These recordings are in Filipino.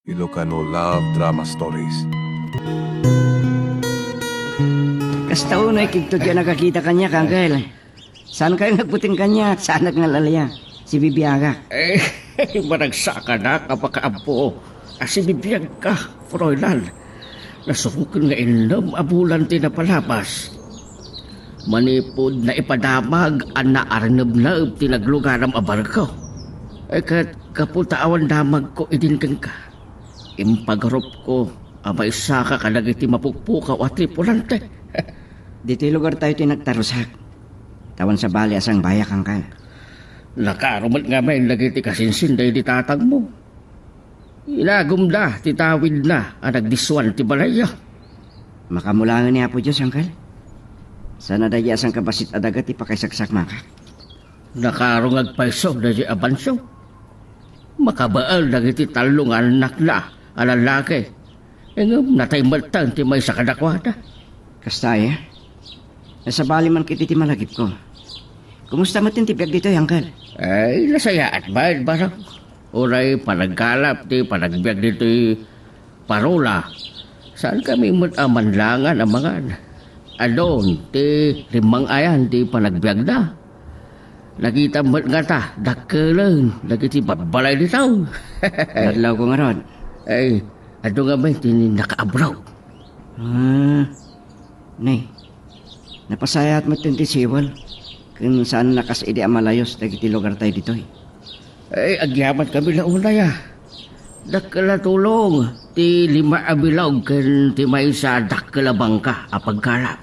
Ilocano Love Drama Stories. Kasta unay kigto kaya nakakita kanya, Kangkel. Saan kayo nagputing kanya? Saan nagnalalaya? Si Bibiaga. Managsaka na kapakaampo. Si bibiyag ka, Froilan. Nasubukan nga inom abulan tinapalabas. Manipod na ipadamag ang naarnab na tinaglugar ang abarko. Kat kaputaawan damag ko idinkan ka. Impagarop ko may saka ka nagiti mapukpukaw at tripulante. Dito'y lugar tayo tinagtarusak. Tawan sa bali asang bayak, Kangkel. Nakarumat nga may nagiti kasinsin dahil ditatag mo. Ilagom na, titawid na, ang nagdiswan ti balaya. Makamulangan niya po Diyos, Kangkel. Sana daya asang kabasit adagat ipakaisaksak maka. Nakarungag paiso na di abanso. Makabaal nagiti talong anak na, ang lalaki. Engam natay matang ti may sa kadakwada. Kasta nasa bali man kiti ti malagip ko. Kumusta mo tintipyag dito, Kangkel? Ay, nasayaan ba? Barang oray panagkalap ti panagbiag dito parola. Saan kami amanlangan ang mga adon ti limang ayan ti panagbiag na. Nakita mo nga ta, dakkelan, nagiti babalay dito. Naglaw ko nga ron. Ay, ado nga ba ti nakaabraw? Nay, napasayat mo tintisiwal. Kung saan nakas idi amalayos, nagiti lugar tayo dito. Ay, agyaman kami na unay Dakkala tulong, ti lima abilog, kan ti may sa dakkala bangka, apagkalap.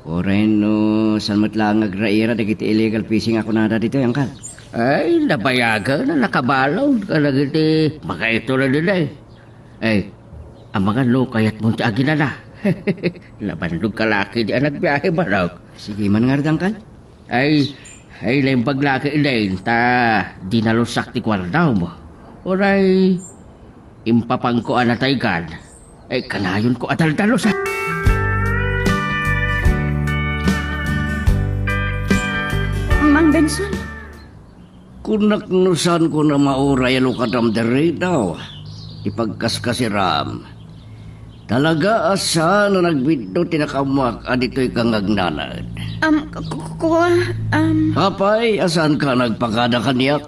Oren no, saan mo't lang agraira, nagiti illegal fishing ako nada dito, Kangkel. Ay, nabayaga na nakabalaw, kalagiti, baka ito na nila Ay, ang mga no, kaya't mo ti agina na. Labandog kalaki di anak biyahe ba Sige man nga, Kangkel. Ay lembag laki ilayin, ta dinalusak ti kwardaw mo. Oray, impapang ko anataygan. Ay, kanayon ko adal-dalos Mang Benson, Kunaknusan ko na mauray lukadam dere daw. Ipagkaskasiram. Talaga asa na nagbidto tinakamak adito'y kangagnanad. Papay, asan ka nagpakada kaniyak?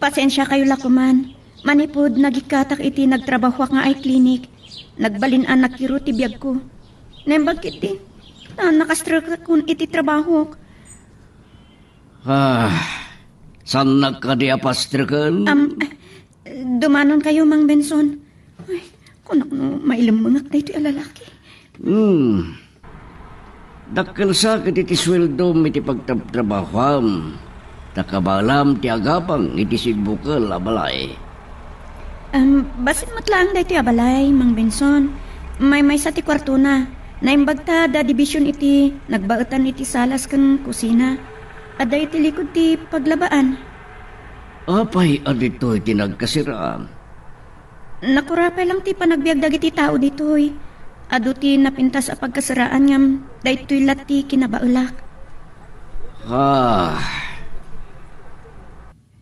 pasensya kayo lakuman. Manipod nagikatak iti nagtrabaho nga ay klinik. Nagbalin anak kiro ti biyag ko. Nembag iti. Nakastruk kun iti trabaho. Saan nagkadiapastrikan? Dumanon kayo, Mang Benson. Ay, kunak no, mailamangak na ito alalaki. Dakkel sa iti sweldo iti pagtabrabaham. Takabalam ti agapang iti sigbukal abalay. Basin matlang da ito abalay, Mang Benson. May sa ti kwarto na. Naimbag ta da division iti nagbaetan iti salas kan kusina. Ada iti likod ti paglabaan. Apay adito iti nagkasiraan. Nakurapay lang ti panagbiag dagiti tao ditoy. Adu ti napintas a pagkasiraan ngam daytoy lati kinabaulak.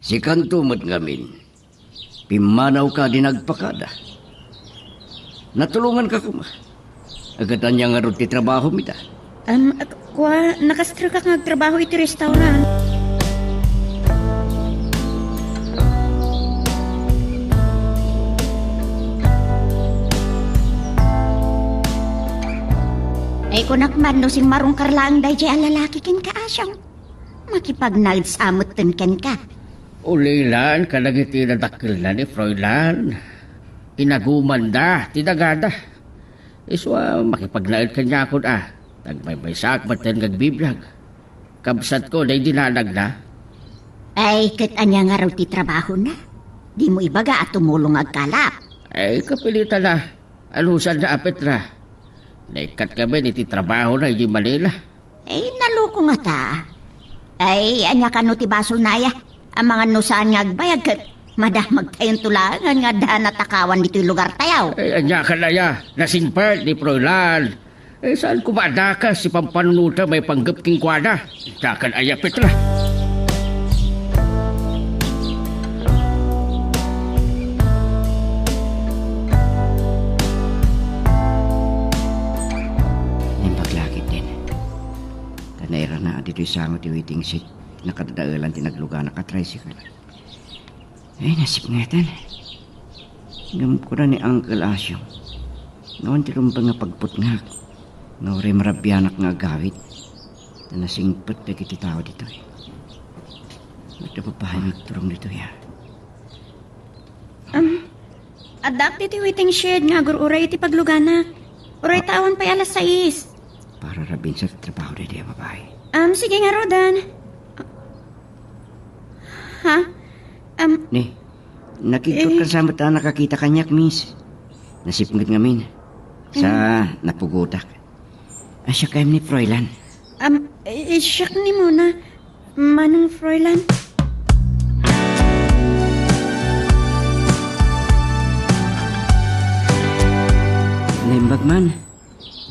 Si kantumot ngamin. Pimanaw ka di nagpakada. Natulungan ka kuma. Agatan niya nga ron ti trabaho mita. Nakastro ka nagtrabaho iti restaurant. Ay kunakman no sing marong karlaang day jay alalaki ken ka asyang. Makipagnagsamot ken ka. Ulilan, kalagiti na dakil na ni Froilan. Inagumanda, tinagada. Iswa, makipagnaid kanya ako Tagmay sakbatan kag biblag. Kabsat ko, day dinanag na. Ay, kat anya nga raw ti trabaho na. Di mo ibaga at tumulong agkalap. Ay, kapilitan na. Alusan na apit na. Naikat kami ni ti trabaho na, di Manila. Ay, naluko nga ta. Ay, anya ka no ti basol na ya. Ang mga nusaan nga agbayag kat madamag tayong tulangan nga dahan natakawan dito'y lugar tayaw. Ay, anya ka na ya. Nasingpart ni Froilan. Saan kumadaka si pampanunuta may panggap king kwada? Dakan ayapit na. dito sangot ti waiting seat. Nakadadaalan tinagluga naka-tricycle. Ay, nasip nga tan. Gamkura ni Uncle Asyong. Noon ti rumbang nga pagputngak. Noore marabyanak nga agawit. Na nasingpot na kiti tao dito eh. Magdapapahay magturong dito ya. Adak diti waiting shed nga agur-uray iti paglugana. Uray tawan pa alas 6. Para rabin sa trabaho na diya babae. Sige nga, Rodan. Ha? Ni, nakikot ka sa mata nakakita kanyak, miss. Nasipngat ngamin. Sa napugutak. Asya kayo ni Froilan. Siyak ni muna. Manong Froilan. Naimbag man.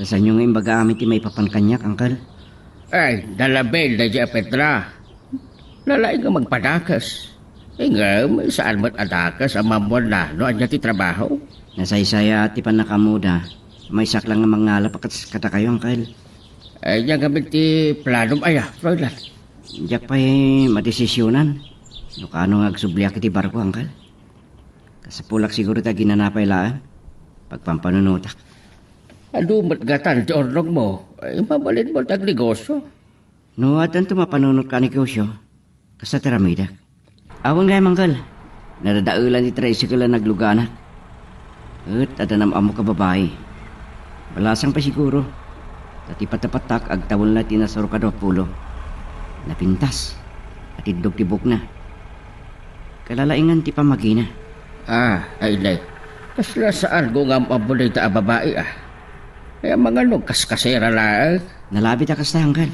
Saan nyo nga imbaga amit may papankanyak, Uncle? Ay, dalabel na dya Petra. Lalay nga magpadakas. Eh nga, may saan mo't adakas ang mamuan na no anya ti trabaho. Nasaysaya ati pa nakamuda. May saklang nga mangalap kata kayo, Uncle. Ay, niya gamit ti planom Froilan. Diyak pa madesisyonan. No kano nga agsubliak iti barko, Uncle. Kasapulak siguro ta ginanapay laan. Pagpampanunutak. Ano matgatan ti orlog mo? Ay, mabalin mo tag negosyo. No, atan tumapanunot ka ni Kusyo. Kasa teramidak. Awan gaya, Uncle. Nadadaulan ni tricycle na naglugana. At adanam amo ka babae. Balasang pa siguro. Tati patapatak agtawal na tinasaro ka 20. Napintas. At idog tibok na. Kalalaingan ti pamagina. Ay, lay. Kasla saan ko nga mabulay ta babae Ay, mga kaskasera lang. Nalabit akas ta, Uncle.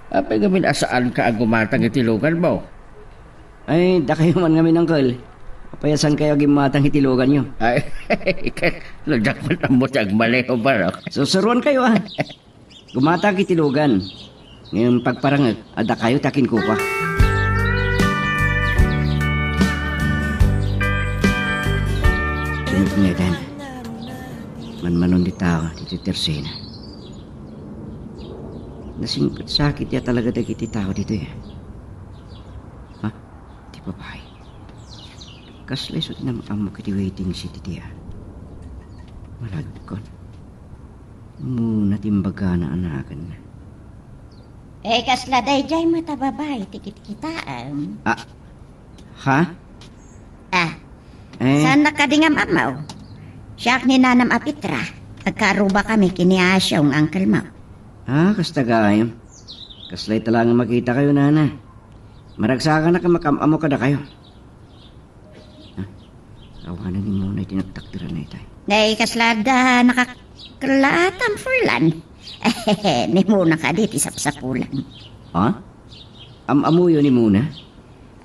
Apay gamin asaan ka ang gumatang itilugan mo? Ay, da kayo man ngamin, Uncle. Papayasan kayo gimatang itilugan nyo. Ay, lagdak mo na mo siyang maliho ba? Susuruan kayo, Gumatang itilugan. Ngayon pagparang ada kayo takin ko pa. Sunod niya, Dan. Manmanon di tao, dito tersena. Nasingkat sakit ya talaga dagiti tao dito ya. Ha? Di babae. Kaslay sut na amo kiti waiting city tiya. Malagkon. Muna timbaga na anakan na. Kasla day jay mata babay, tikit kitaan. Ha? Saan nakadingam amaw? Siyak ni Nanam Apitra. Agkaruba kami kiniasyaw ng Uncle Mau. Kasta gayam. Kaslay talang makita kayo, Nana. Maragsakan na ka makamamo kada kayo. Awanan ni muna itinagtaktiran na itay. Kaslada nakakalatam furlan. Ni muna ka diti sapsapulan. Amuyo ni muna?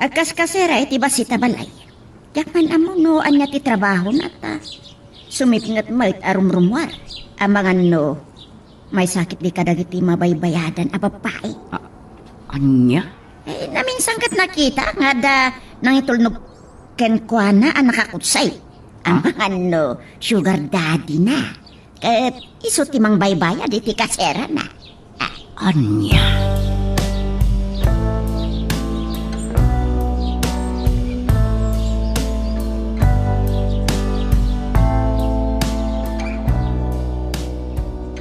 Agkas-kasera iti basita balay. Yakman amuno anya ti trabaho na ta. Sumipngat mait arumrumwar. Amangan no, may sakit di kadagiti mabaybayadan a babae. Anya? Naminsang kat nakita nga da nang itulnog kenkwana ang nakakutsay. Amangan no, sugar daddy na. Kat iso timang baybayad iti kasera na. Anya?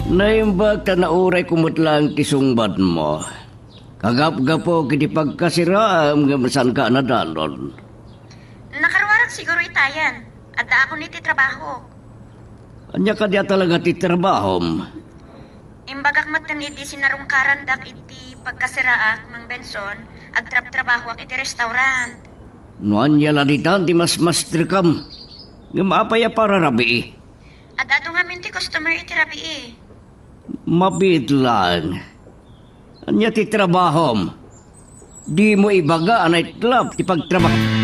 Naimbag ta na uray kumutlang tisungbat mo. Kagap-gapo kiti pagkasiraam nga masan ka na danon. Nakaruwarag siguro itayan. At da ako niti trabaho. Anya ka diya talaga ti trabahom. Imbagak matan iti sinarungkaran dak iti pagkasiraak ng Benson, agtrab-trabaho ak iti restaurant. No anya laditan ti mas trikam. Nga maapaya para rabi. At ato nga minti customer iti rabi Mabit lang. Anya ti trabahom. Di mo ibaga a nightclub ti pagtrabaho.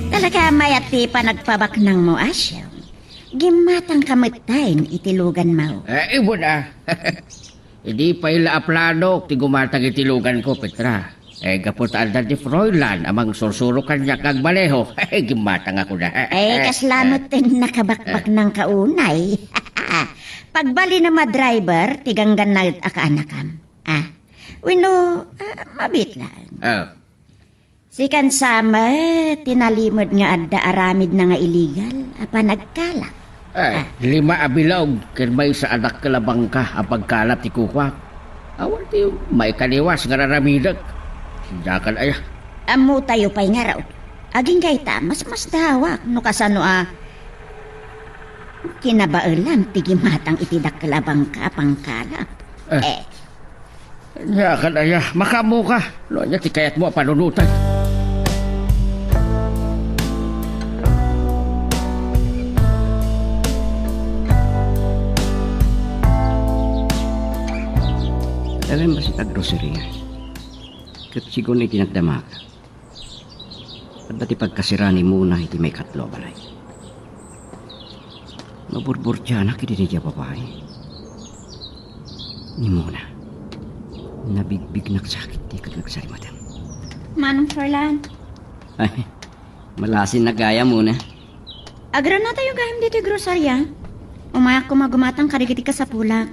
Talaga mayat ti panagpabaknang mo asyaw. Gimatang kamutain itilugan mo. Ibo na. Hindi pa ila aplano ti gumatang itilugan ko, Petra. Kaputaan na ti Froilan amang sursuro kanya kag baleho. Gimatang ako na. Kaslamot din nakabakbak ng kaunay. pagbali na driver, tiganggan na akaanakam. Wino, mabit lang. Sikan sama, tinalimod nga adda aramid na nga illegal, apa nagkalak. 5 abilog, may sa anak kalabang ka ang pagkalap ti kukwak. Awan ti may kaniwas nga raramidag. Sindakan aya. Amo tayo pa'y nga raw. Aging gaita, mas dawak, no kasano kinabailan, tigimatang itidak kalabang ka pangkalap. Sindakan aya, makamo ka. No niya ti kayat mo panunutan. Alam ba si tag-grocery? Kat sigon iti nagdamag. At dati pagkasirani muna iti may katlo balay. Maburbur dyan na kiti niya babae. Ni muna. Nabigbig nagsakit di kat nagsarimatan. Manong Froilan, Ay, malasin na gaya muna. agra na tayo gayam dito grosarya. Umayak ko magumatang karigiti ka sa pulag.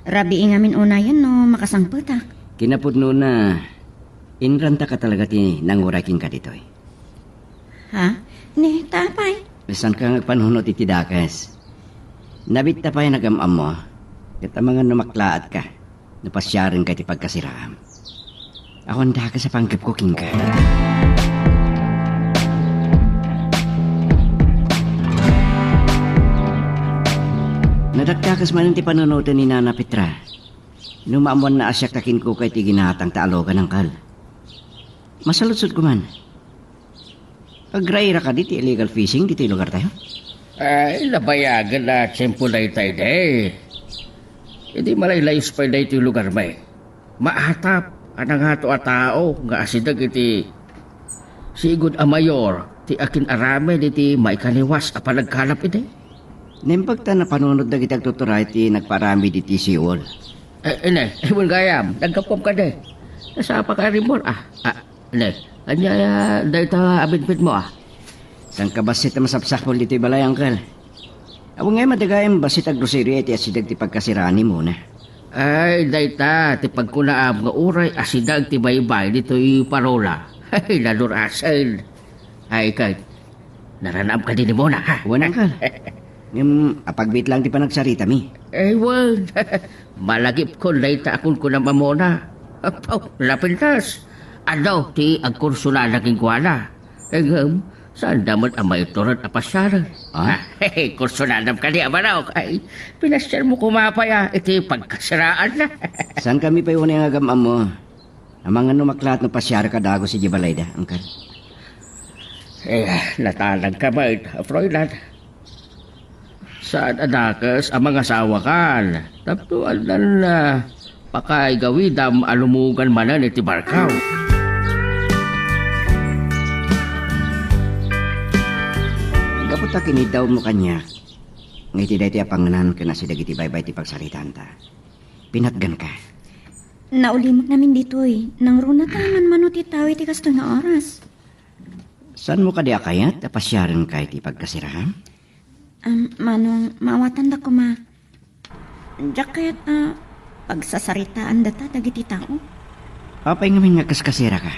Rabi ngamin unayan no makasangputak. Kinapudno na inranta ka talaga ti nanguraking ka dito eh. Ha? Ni, tapay. Bisan ka nagpanunot iti dakas. Nabit na pa yung nagamam mo. Kat ang mga numaklaat ka. Napasyarin ka ti pagkasiraam. Ako ang dakas sa panggap ko king ka. Nadagkakas man ti panunutan ni Nana Petra. Numaamuan na asyak takin ko kay ti ginatang taalogan ng kal. Masalutsod ko man. Agraira ka diti illegal fishing diti lugar tayo? Labayagan na tiyempo na itay day. Hindi malaylayos pa na ito yung lugar may. Maatap, anang hato a tao, nga asidag iti sigod a mayor, ti akin arame diti may kaniwas a panagkalap iti. Nempagta na panunod na kitag tuturay ti nagparami diti siwol. Ewan gayam, nagkapom ka de. Nasa pa ka rin mo, anya, dahil ta abinpit mo San ka basit na masapsakol diti balay, angkal? Awa nga madagayang basit ag grocery iti asidag ti pagkasirani muna. Ay, dahil ta, ti pagkunaam nga uray, asidag ti baybay dito yung parola. Ay, lalurasan. Ay, kay, naranam ka din mo na, ha? Awan, angkal. Ngam, apagbit lang ti panagsarita mi. Ewan, malagip ko dahil ta akong kunang mamona. Apaw, lapintas. Ano, ti agkurso na naging kuwana. Saan damat ang maiturat na pasyaran? Kurso na nam ka di amanaw. Ay, pinasyar mo kumapaya. Iti pagkasiraan na. San kami pa yun yung agamam mo? Ang mga numaklat no pasyar ka dago si Gibalayda, angkal. Natalag ka ba, Froilan? Saan adakas ang mga sawakan? Taptuan na pakay gawidam alumugan manan iti barkaw. Kapot ta kinidaw mo kanya. Ngiti dahi ti apanganan ka na si dagiti baybay ti pagsaritan ta. Pinatgan ka. Naulimot namin dito eh. Nang runa tayo man ti tawi ti kasto nga oras. San mo ka di akayat? Tapasyaran ka iti pagkasirahan? Manong, mawatan da ko ma. Diyak kaya't pagsasaritaan data dagiti tao. Apay ngamin nga kaskasira ka.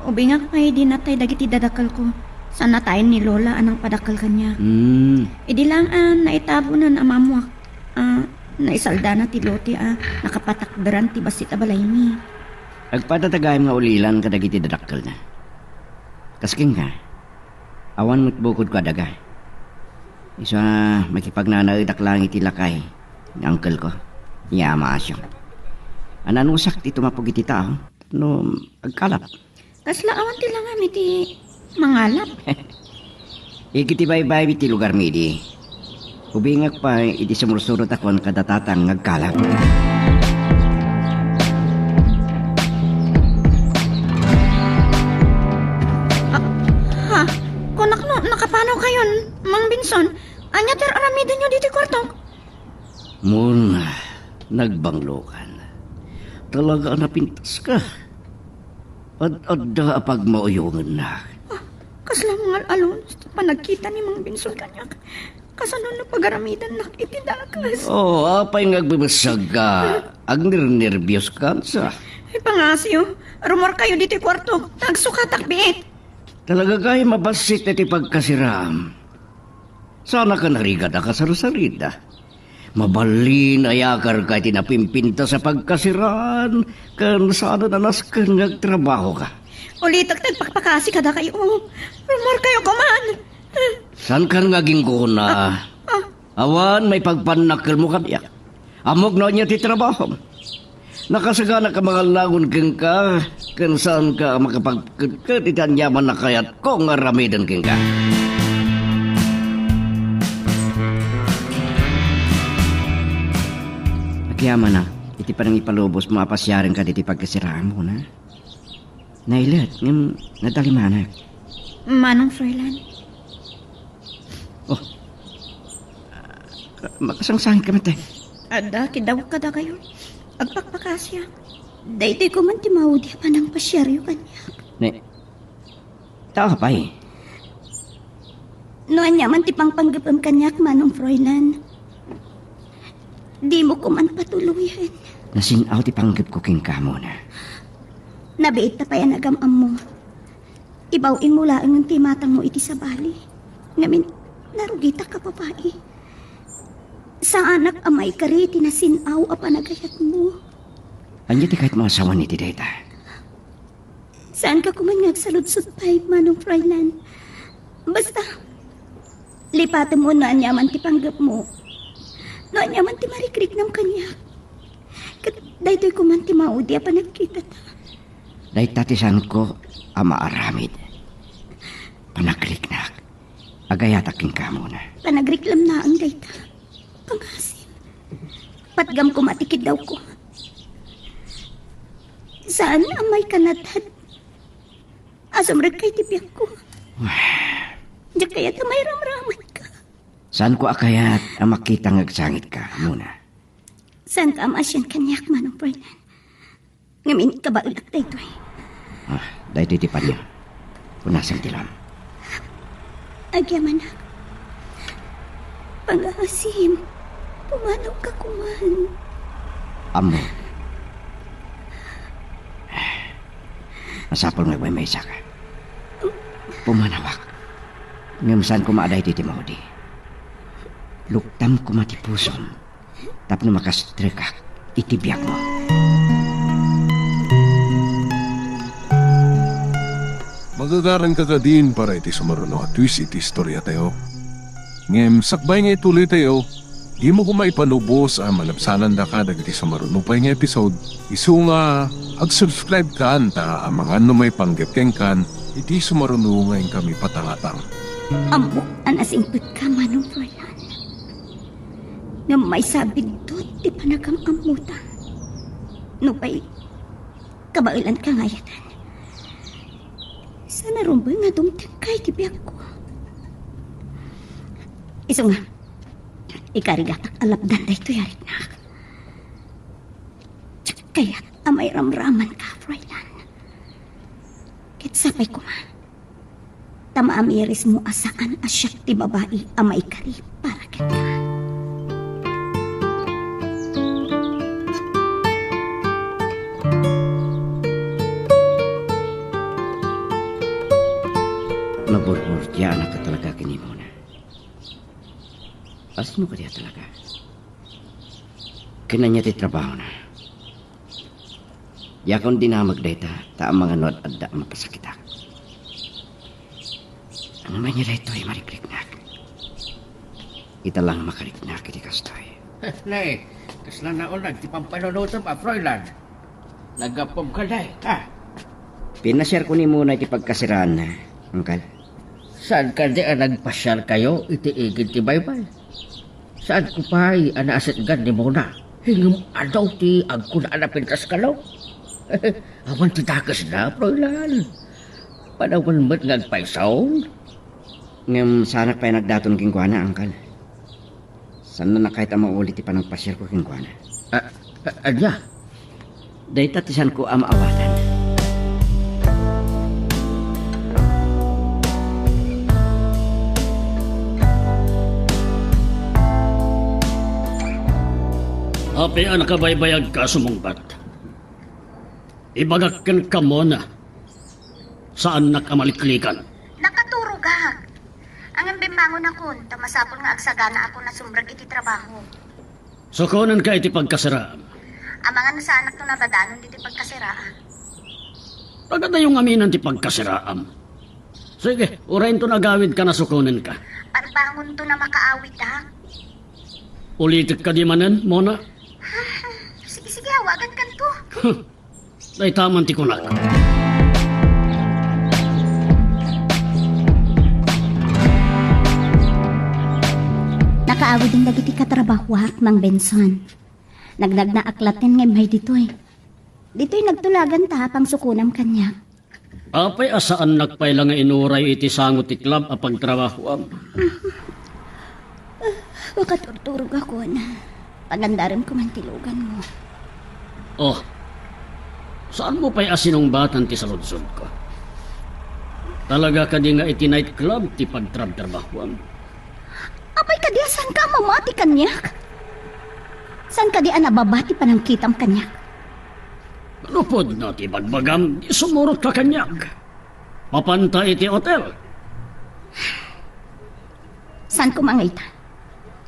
Ubi nga kay di natay dagiti dadakal ko. Sana tayo ni Lola anang padakal kanya. Idi lang naitabo na amamuak. Naisalda na ti Loti nakapatakdaran ti basit abalay mi. Agpatatagayam nga ulilan ka dagiti dadakkel na. Kasking ka. Awan mo't bukod ka daga. Isa makipagnanaidak lang iti lakay. Ni uncle ko. Yama asyong. Ananusak ti tumapog iti tao. No, agkalap. Kasla awan ti lang iti mangalap. Ikiti baybay iti lugar mi di. Ubingak pa iti sumursurot akon kadatatang ngagkalap. Kunak no, nakapanaw kayon, Mang Binson. Anya ter aramida nyo dito kwartong. Muna, nagbanglokan. Talaga napintas ka. Ad-adda apag mauyungan na. Kasla mga alon, panagkita ni Mang Binson kanyak. Kasanong na pagaramidan na itindakas. Oh, apay ngagbibasag ka. Ag nervyos ka sa. Ay, pangasyo. Rumor kayo dito kwarto. Nagsukatak biit. Talaga kayo mabasit na ti pagkasiram. Sana ka narigad ka sa Rosarida. Mabalin ayakar ka tinapimpinta sa pagkasiraan. Kan sana nanas ka nagtrabaho ka. Ulitak tagpakpakasi kada kayo. Rumor kayo kuman. San ka ngaging ko na? Awan, may pagpanakil mo kanya. Amog na niya ti trabaho. Nakasagana ka mga langon keng ka. Kan saan ka makapagkit itan yaman na kayat ko nga ramidan keng ka. Agyaman na, iti pa nang ipalubos mo apasyarin ka diti pagkasiraan mo na. Nailat, ngam nadalimanak. Manong Froilan. Makasangsahin ka mate. Ada, kidaw kada kayo. Agpakpakasya. Daytoy ko man ti maudi pa ng pasyaryo kanya. Ne, tao ka pa eh. No anya man ti pangpanggapam kanyak Manong Froilan. Di mo ko man patuluyan. Nasinaw ti panggap ko king ka muna. Nabiit na pa yan agamam mo. Ibawing mo laang ang timatang mo iti sa bali. Ngamin, narugita ka babae. Sa anak amay kari tinasinaw a panagayat mo. Anya ti kahit mga asawa ni ti data. Saan ka kumangag sa lutsod pay, Manong Froilan? Basta, lipatan mo na anyaman ti panggap mo. No anyaman ti marikrik ng kanya. Kat daytoy ko man ti maudi a panagkita ta. Dahil tatisan ko ama aramid. Panakliknak. Agayatak king ka muna. Panagriklam na ang dayta. Pangasim. Patgam ko matikid daw ko. Saan ang may kanatad? Asumrag kay tipiyak ko. Diyak kaya may ramraman ka. Saan ko akayat ang makita ngagsangit ka muna? Saan ka amasyan kanyak, Manong Froilan? Ngamin ka ba ulak dayto eh? Dahil titipan niyo. Punasan tilam. Agyaman na. Pangasim. Pumanaw ka kuman. Amo. Masapol nga may isa ka. Pumanawak. Ngayon saan ko maaday titi maudi. Luktam ko matipuson. Tapno makastrikak. Itibiyag mo. Magagaran ka ka din para iti sumaruno at twist iti istorya tayo. Ngem, sakbay nga ituloy tayo. Di mo ko maipanubos ang malapsanan da ka dagiti sumaruno pa nga episode. Isu nga, ag-subscribe ka anta ang mga ano may panggapkeng kan iti sumaruno ngayon kami patangatang. Amo, anasingpit ka, Manong Froilan. Nga may sabi do't di panagam amuta. No pa'y kabailan ka ngayatan. Sana rumboy nga dumtang kay tibiyak ko. Iso nga, ikarigatak alapdan da ito yarik na. Kaya amay ramraman ka, Froilan. Kitsapay ko man. Tamaamiris mo asaan asyak ti babae amay kari para kita. Maburburdya anak ka talaga kini mo na. Asin mo ka diya talaga. Kinanya ti trabaho na. Yakon dinamag data ta ang mga nod adda mapasakitak. Ang naman niya dito ay marikliknak. Ita lang makariknak iti kastoy. Nay, kasla na ulag, di pang panunutan pa, Froilan. Nagapom ka, Nay, ha? Pinashare ko ni muna iti pagkasiraan na, Uncle. Saan ka di nagpasyal kayo, itiigid ti baybay? Saan ko pa'y anaasit gan ni muna? Hingam adaw ti agkuna na pintas kalaw. Awan ti takas na, Froilan. Panawan mo't nagpaisaw? Ngam sana pa nagdaton king kuana, Uncle. Sana na kahit ang maulit ti panagpasyal ko king kuana. Anya? Dahil tatisan ko ang maawatan. Happy ang nakabaybayag ka sumungbat. Ibagakan ka mo na. Saan nakamaliklikan? Nakaturugag. Ang imbimangon ako, tamasapon nga agsagana ako na sumbrag iti trabaho. Sukunan ka iti pagkasiraan. Ang mga nasa anak to nabadanon diti pagkasiraan. Agad na yung aminan ti pagkasiraan. Sige, urayin to nagawid ka na sukunan ka. Parbangon to na makaawit ha. Ulitit ka di manen, Mona? Sige, hawagan kan to. Day taman ti kunak. Nakaawid din dagiti katrabahuak, Mang Benson. Nagdag na aklaten nga may ditoy. Dito'y nagtulagan ta pang sukunam kanya. Apay asaan nagpayla nga inuray iti sangot ti club a pagtrabahoam. Makaturturog ako na. Pagandaran ko man tilugan mo. Oh, saan mo pa'y asinong batan ti saludsod ko? Talaga ka di nga iti night club ti pagtrabahoam. Apay ka di saan ka mamati kanyak? Saan ka di anababati pa ng kitam kanyak? Lupod na ti bagbagam, di sumurot ka kanyag. Papanta iti hotel. Saan ko mangita?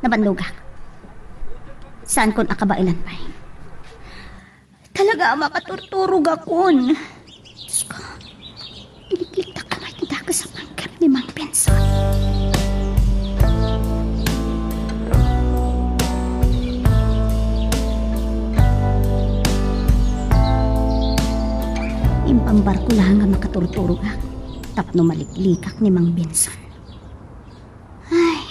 Nabandugak. Saan ko nakabailan pa? Talaga makaturturog akon. Diyos ko, ilikliktak ka may tindaga sa pangkap ni Mang Benson. Impambar ko lang nga makaturturog ako. Tapno maliklikak ni Mang Benson. Ay,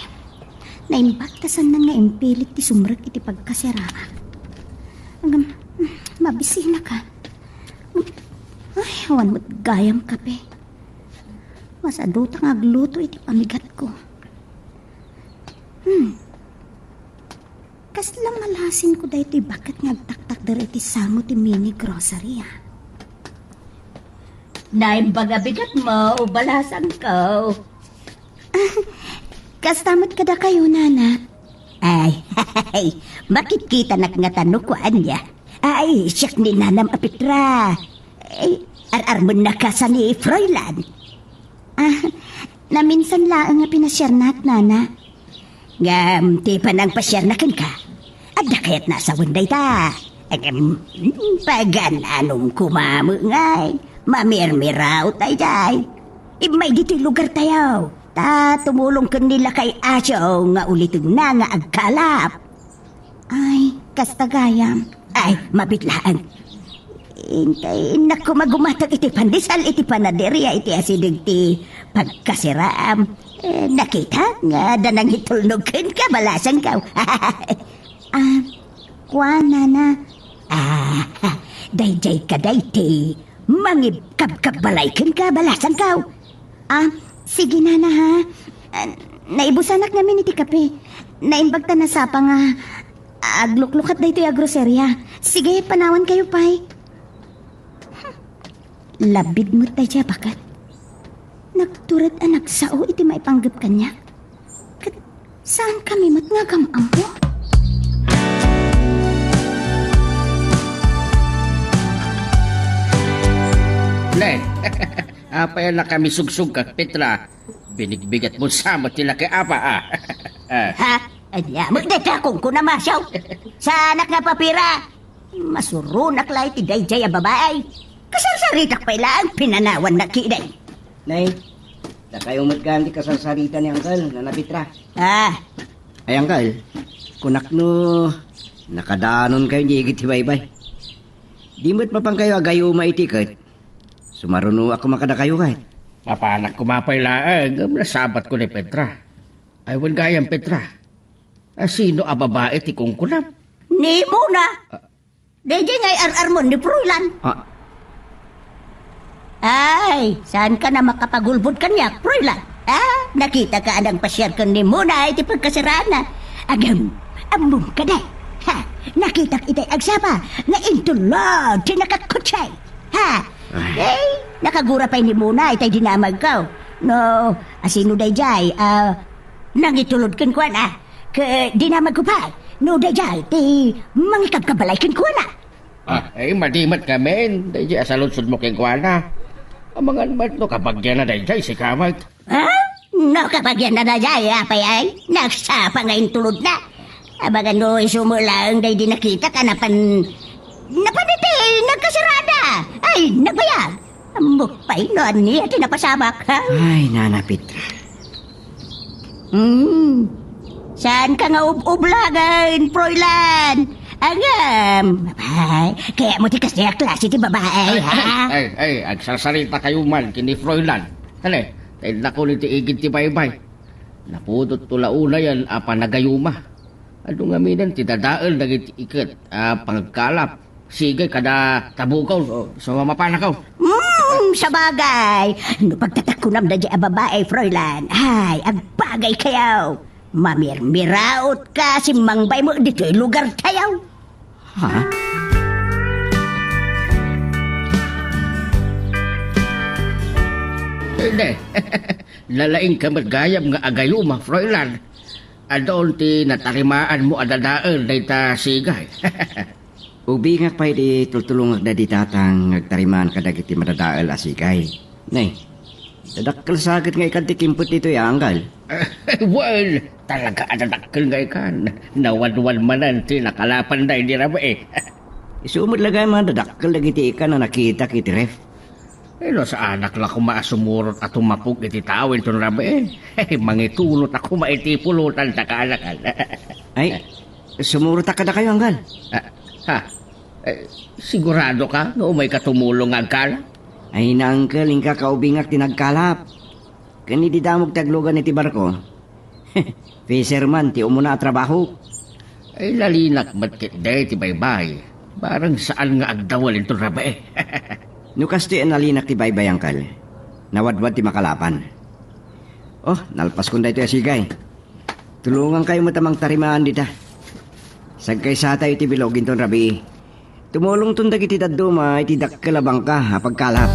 naimbatasan na nga impilit ti sumrag iti pagkasiraan. Hanggang mabisi na ka. Ay, awan mo't gayam kape. Masadutang agluto iti pamigat ko. Kaslang malasin ko dahi iti bakit nga agtaktak dari iti samo ti mini grocery ah. Naimbaga bigat mo, o balasan ko. Kastamot kada kayo, nana. Ay, makikita nga tanong ko anya. Ay, siyak ni nanam apitra. Ay, arar mo na kasa ni Froilan. Naminsan lang nga pinasyar nat, nana. Ti pa nang pasyar na kin ka. Adda kaya't nasa winday ta. Pagan anong kumamu ngay. Mamirmiraw tayo day. May dito'y lugar tayo. Tumulong ka nila kay Asyo nga ulitin na nga agkalap. Ay, kastagayam. Ay, mabitlaan. Intay, naku magumatag iti pandesal iti panaderya iti asidig ti pagkasiraam. Nakita nga danang hitulnugin ka balasan ka. Kuana na. Dayjay ka dayti. Mangib kabkabalaykin ka balasan ka. Sige na ha. Naibusanak namin iti kape. Naimbagta na sa pa nga agluklukat da ito yung grocerya. Sige, panawan kayo, pay. Labid mo tayo siya, bakat? Nagturad anak sao iti maipanggap kanya. Saan kami matngagam ampo? Len, apay na kami sugsug ka, Petra. Binigbigat mo sama tila kay Apa Anya, magdekakong ko na masyaw. Sa anak nga papira. Masurunak lang iti dayjay a babae. Kasarsaritak pa ilang pinanawan na kiday. Nay, na kayo matganti kasarsarita ni Uncle na napitra. Ay, Uncle, kunak no, nakadaanon kayo ni Igit Hibaybay. Di mo't mapang kayo agayo maitikot. Sumaruno ako makada kayo kahit. Papanak kumapay laang, nasabat ko ni Petra. Ay, wan gayang Petra. Sino a babae ti kungkunam? Ni muna. Dede ngay ar-armon ni Pruilan. Ay, saan ka na makapagulbod kanya, Pruilan? Nakita ka anang pasyar ka ni muna iti pagkasirana. Agam, ambong ka day. Nakita itay agsapa na intulog ti nakakutsay. Nakagura pa ni muna itay dinamag ka. No, asino day jay, nangitulod kan kwan dinamag ko pa. No dayay, ti mangikab ka balay kin kuwala. Ay, madimat ka, men. Dahil sa lunsod mo kay Guana. Ang mga naman no, kapag yan na dahil si Kamag. Ha? No kapag yan na dayay, apay ay, nagsapa ngayon tulod na. Abagan no, isumulang day di nakita ka napaniti, nagkasirada. Ay, nagbayag. Mukpay noon niya, tinapasabak ha? Ay, Nana Petra. Saan ka nga ublagan, Froilan? Agam, babay, kaya mo tikas niya klase ti babae, ha? Ay, agsasalita kayo man, kini Froilan. Hali, dahil nako ni tiigid ti baybay. Napudot tula una yan, apa nagayuma. Ano nga minan, ti dadaal nagit ikat, pangkalap. Sige, kada tabukaw, so mapanakaw. Sa bagay, no pagtatakunam na diya babae, Froilan, ay, agbagay kayaw. Mamirmiraot ka si mangbay mo dito'y lugar tayaw. Ha? Hindi. Lalaing ka magayam nga agayuma, Froilan. Adon ti natarimaan mo adadaan na ita sigay. Ubingak pa di tultulungag na di tatang nagtariman kadagiti madadaal asigay. Nay, dadakkel sakit nga ikan ti kimpot dito anggal. Well, talaga adadakkel nga ikan. Nawadwan manan ti nakalapan na hindi raba eh. Isumod lagay man dadakkel dagiti ikan na nakita kiti ref. Pero sa anak la ko maasumurot at tumapog iti tawin ton raba eh. Mangitulot ako maitipulutan sa kaalakan. Ay, sumurot ka na kayo anggal. Sigurado ka na may katumulong ang kala? Ay na angkel, ingka kaubingak tinagkalap. Kani di damog taglugan iti barko. Fisherman, ti umuna trabaho. Ay lalinak ba't day ti baybay. Parang saan nga agdawalin ton raba eh. Nukas ti nalinak ti baybay angkel. Nawadwad ti makalapan. Oh, nalpas kong dito asigay. Tulungan kayo matamang tarimaan dita. Sagkay sa tayo ti bilogin ton rabi. Tumulong ton dagiti daduma iti dakkelabang ka pagkalap.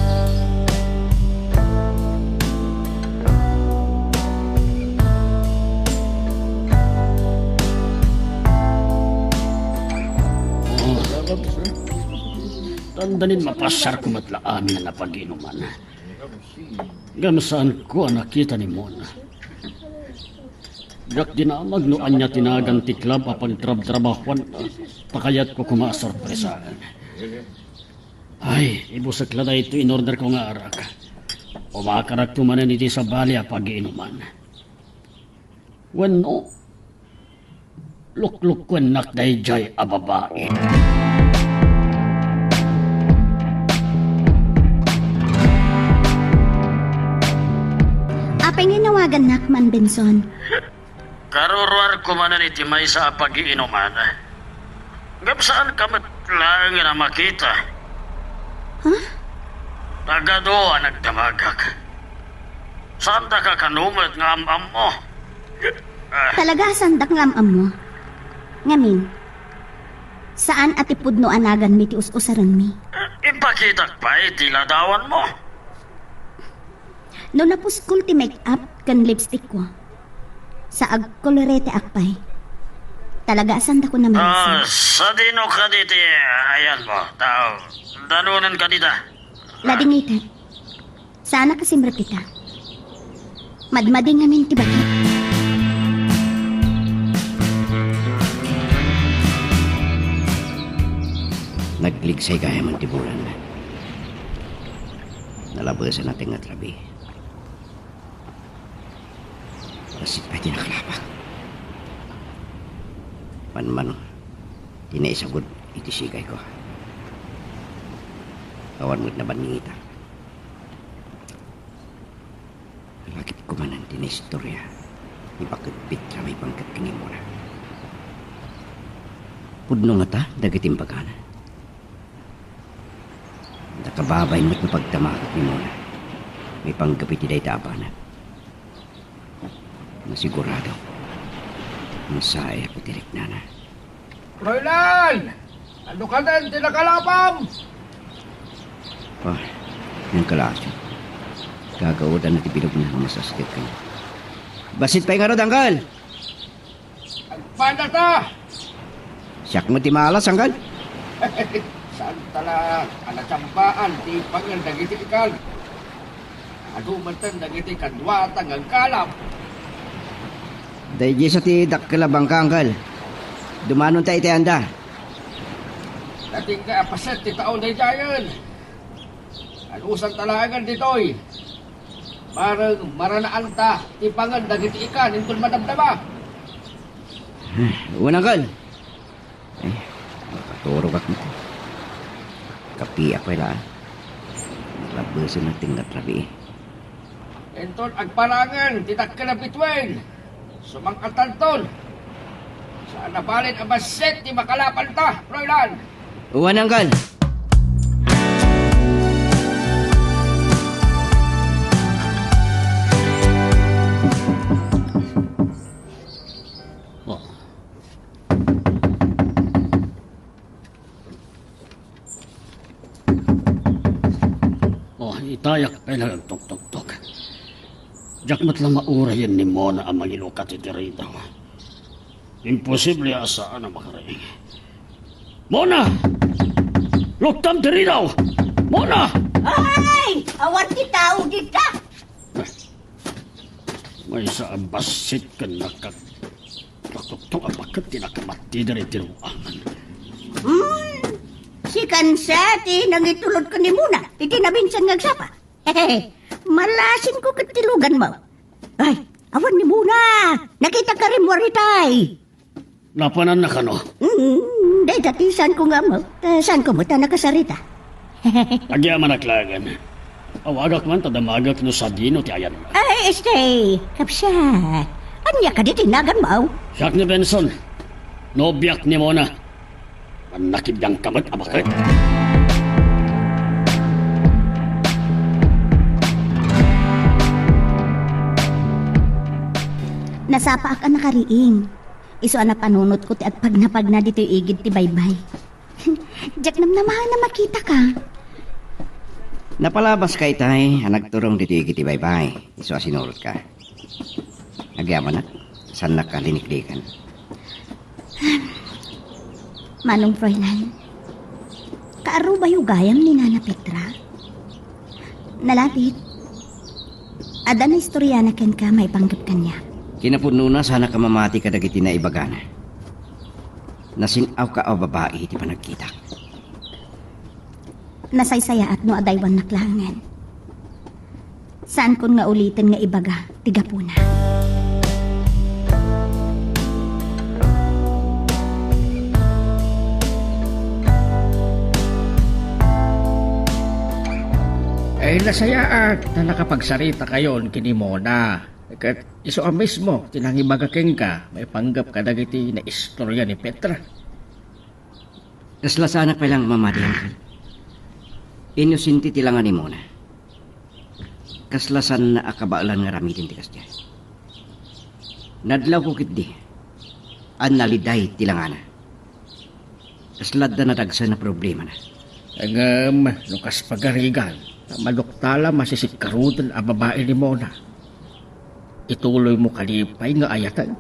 Tandanin mapasar ko matla amin na napag-inuman. Gamasaan ko ang nakita ni Mona. Dak dinamag no anya tinagang tiklab apang trab-trabahuan pakayat ko kumasorpresaan. Ay, ibusak la na ito in order ko nga arak. Umakarak tumanan iti sa bali pag-inuman. Wano, lukluk ko nak dayjay a babae. Apay nga nawagan nakman, Benson. Karuruar ko manan iti may sa pag-iinuman. Gapsaan ka matlang na makita? Huh? Tagadoa nagdamagak. Saan da ka kanumat nga amam mo? Talaga sandak ngamam mo. Ngamin, saan atipud no anagan mi ti us-usaran mi? Ipakitak pa iti ladawan mo. No napuskul ti make-up kan lipstick ko. Sa agkolorete akpay. Talaga sanda ko naman Sa dino ka diti, ayan mo, tao. Danunan ka dita. Ladingitan. Sana kasimrat kita. Madmading ngamin ti bakit. Nagligsay kaya man ti bulan. Nalabasan natin nga trabi. Pasit pa tinakalapak. Man, tinaisagod iti sigay ko. Kawan mo't nabaningita. Bakit kumanan tinaistorya ni bakit Petra may pangkat kinimura. Pudno nga ta, dagitim pagana. Nakababay mo't napagtamakot ni Mona. May panggapit ti day tapanan. Masigurado. Masaya ko tirik nana. Froilan! Ano ka din, tinakalapam? Yung kalasyo. Gagawadan na tibilog na masasakit kayo. Basit pa yung arod, Angkal! Agpanda ta! Siyak mo ti malas, Angkal. Saan tala, anatsambaan, di pangal dagiti ikan. Adumatan dagiti kadwatang ang kalap. Dahil sa ti dakkalabang ka, Angkal. Dumanon tayo iti anda. Dating kaapaset ti taon na dayan. Anusan talagan ditoy. Parang maranaan ta, ti pangal dagiti ikan, intol madamdama. Uwan, Angkal. Ay, makaturo ka mo. Kapi ako ilaan. Labasin ng tingkat rabi. Entol agparangan, titak ka na bitwen. Sumangkatan ton. Saan nabalin ang baset ti makalapan ta, Froilan? Uwan, Angkal. Oh. Oh, itayak kailangan tok-tok-tok. Jakmat lang maurayan ni Mona ang magilukat iti rito. Imposible asaan na makaraing. Mona! Luktam diri daw! Mona! Ay! Awan ti tao di ka! May sa basit ka nakakaktok ang bakit tinakamati diri tinuangan. Si Kansati nang itulod ko ni Muna. Itinabinsan ngagsapa. Hehehe. Malasin ko katilugan mo. Ay, awan ni Muna. Nakita ka rin mo ritay. Lapanan na ka no? Day dati saan ko nga mo. Saan ko mo ta nakasarita? Agyaman naklagan. Awagak man tadamagak no sa dino ti ayan. Ay, stay. Kapsa. Anya ka di tinagan mo? Siyak ni Benson. Nobyak ni Mona. Manakib yang kamat abakit. Nasapa ka nakariing. Iso na panunot ko ti at pagnapag na dito igid ti baybay. Jack namnamahan na makita ka. Napalabas kay tay, nagturong dito ikiti baybay. Iso asinurot ka. Nagyaman na, saan nakaliniklikan? Manong Froilan, kaaro ba yung gayam ni Nana Petra? Nalapit. Ada na istorya na ken ka may panggap kanya. Kinapuno na sana ka mamati ka dagiti na ibagana. Nasinaw ka o babae iti panagkita. Nasaysaya at no adaywan naklangan. Saan kun nga ulitin nga ibaga, tiga po na. Eh, nasayaat na nakapagsarita kayon kini Mona. Kat iso ang mismo, tinangibagakeng ka, may panggap ka dagiti na istorya ni Petra. Kasla sana pa lang mamadihan ka. Inusinti tilangan ni Mona. Kaslasan na akabaalan nga ramitin tikas dyan. Nadlaw ko kitdi. An naliday tilangana. Kaslad na nadagsa na problema na. Lukas pagarigan, maluktala masisikarudan ang babae ni Mona. Ituloy mo kalipay nga ayatan.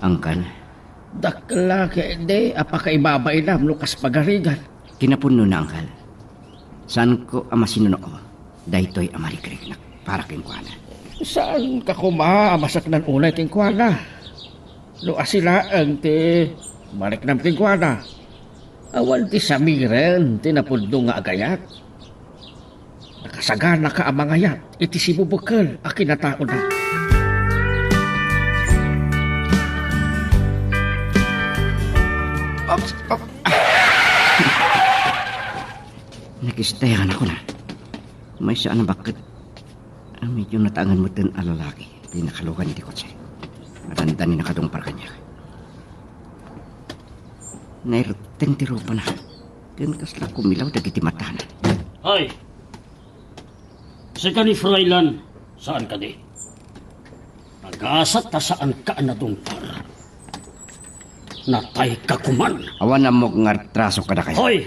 Angkan, Dakla kaya di, apakaibabay nam lukas pagarigan. kinapuno na angkal. Saan ko ang masinunoo? Daytoy amarikrik na para kengkuana. Saan ka kumamasak ng unay tingkwana? No asila ang ti marik ng tingkwana. Awan ti samiren, tinapundo nga agayat. Nakasagana ka ang mga yat, iti si bubukal, akinatao na. Nakistayan ako na. May saan na bakit medyo nataangan mo din ang lalaki. Di nakalukan iti kotse. Matanda ni nakatungpar kanya. Nairuteng tiro pa na. Gan kasla kumilaw dagiti matana. Ay! Sika ni Froilan, saan ka di? Nagasat ta saan ka nadumpar. Natay ka kuman. Awan na mo ngartraso ka na kayo. Hoy!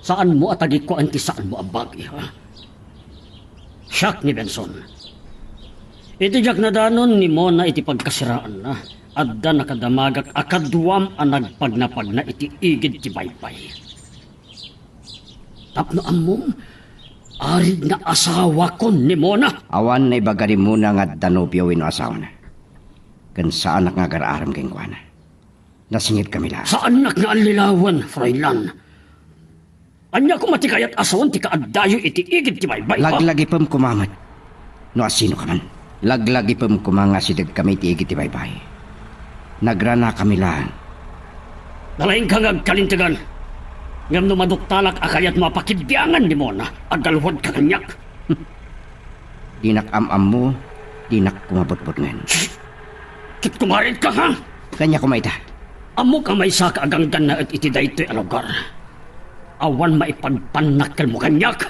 Saan mo atagi ko anti saan mo abagi, ha? Siyak ni Benson. Iti jak na danon ni Mona iti pagkasiraan na. adda nakadamagak akadwam ang nagpagnapag na iti igid ti baybay. Tapno amom, arid na asawa ko ni Mona. Awan na ibagari muna nga Danubyo wino asawa na. Kan saan nga gararam keng kuana. Nasingit kami lahat. Sa anak nga alilawan, Froilan. Anya ko matikayat asawan ti kaaddayo iti igid ti baybay. Laglagi pam kumamat. No asino ka man. Laglagi pam kumanga sidag kami ti igit ti baybay. Nagrana kami lahat. Nalaing kang agkalintigan. Ngam no maduktalak akayat mapakidbiangan ni Mona. Agalwad ka kanyak. Dinak am mo, dinak kumabot-bot ngayon. Kit kumarit ka ha? Kanya kumaita. Amo ka may saka aganggan na at iti daytoy a lugar. Awan maipagpanakal mo kanyak.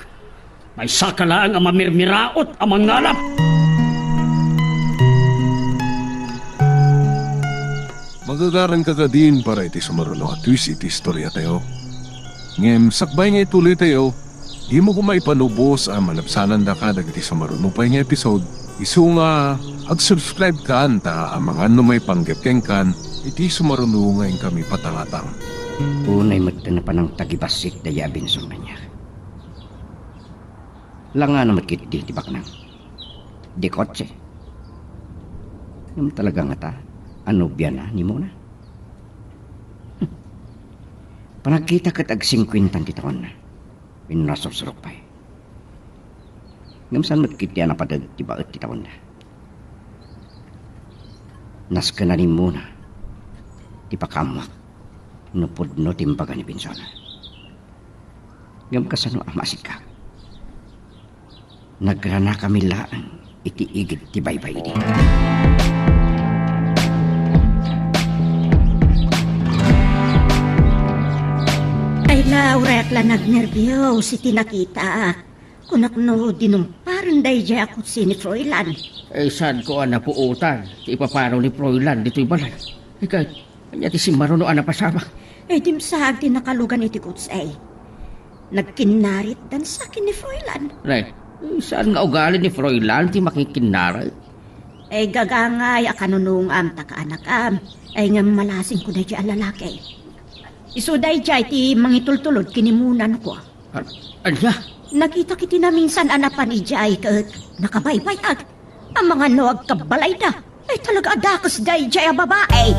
May saka lang ang mamirmiraot ang mangalap. Magagaran ka ka din para iti sumaruno at twist iti istorya tayo. Ngem sakbay nga ituloy tayo, di mo kumay panubos ang malapsanan da ka dagiti sumaruno pa nga episode. Isu nga ag-subscribe ka anta ang mga may panggapkeng kan iti sumaruno ngayon kami patangatang. Unay mata na pa ng tagibasik da yabin sa kanya. Langa na matkit di baknang. Di kotse. Yung talaga nga ta, ano biya na ni Mona? Panagkita kat ag 50 ti taon na. Pinasok-surok pa eh. Ngam saan matkit yan na padag ti baot ti taon na. Nas ka na ni Mona. Ti pakamwak. Nupod no timbaga ni Binsona. Ngam kasano amasik ka. Nagrana kami laan iti igid ti baybay iti. Ay Laura at la nagnervyos iti nakita. Kunak no dinumparan day jay ako si ni Froilan. Eh saan ko ang napuutan? Ti ipaparaw ni Froilan dito'y balay. Ika, kanya ti si Maruno ang napasama. Ay dimsag din nakalugan iti kutsay. Nagkinarit dan sa akin ni Froilan. Nay, saan nga ugali ni Froilan ti makikinaral? Ay gagangay akanunong am takaanak ay nga malasing ko na di lalaki. Isuday jay ti mangitultulod kinimunan ko. Anya? Nakita kiti na minsan anapan ijay kat nakabaybayag. Ang mga noag kabalay na ay talaga adakas day jay a babae.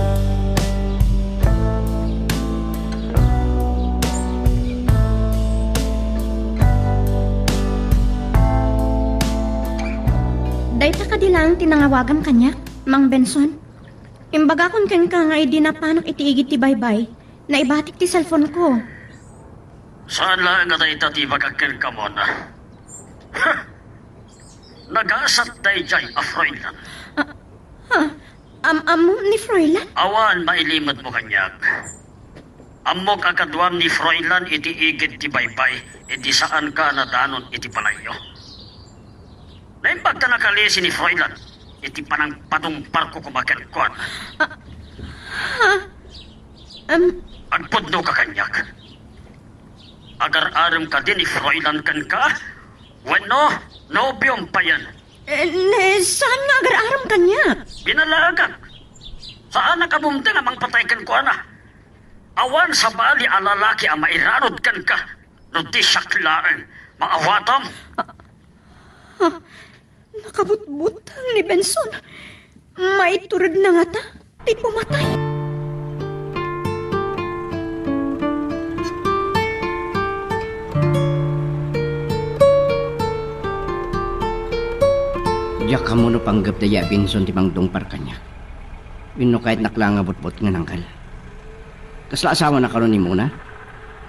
Dayta ka di lang tinangawagan kanya, Mang Benson. Imbaga kon ken ka nga di napanak iti igit ti baybay, na ibatik ti cellphone ko. Saan lang nga tayo tatibag akin ka mo na? Nag-aasat tayo dyan, Froilan. Amo ni Froilan? Awan, mailimot mo kanyak. Amo kakadwam ni Froilan iti igid ti baybay, iti saan ka nadanon iti palayo. Naimbag ka nakalisi ni Froilan, iti panang patumpar ko kumakalkuan. Agpudno ka kanyak. Agar-aram ka din ni Froilan kan ka? Bueno, nobyong pa yan. Saan nga agar-aram kanya? Binalagan. Saan nakabumte nga mang patay kan ko na? Awan sa bali ang lalaki ang mairanod kan ka. No di saklaan. Maawatam. Nakabutbutang ni Benson. May turod na nga ta. Di pumatay. Diyak ka mo no panggap daya Benson ti mangdungpar kanya. Wino kahit naklangabot-bot nga nangkal. Kasla asawa na karon ni Mona.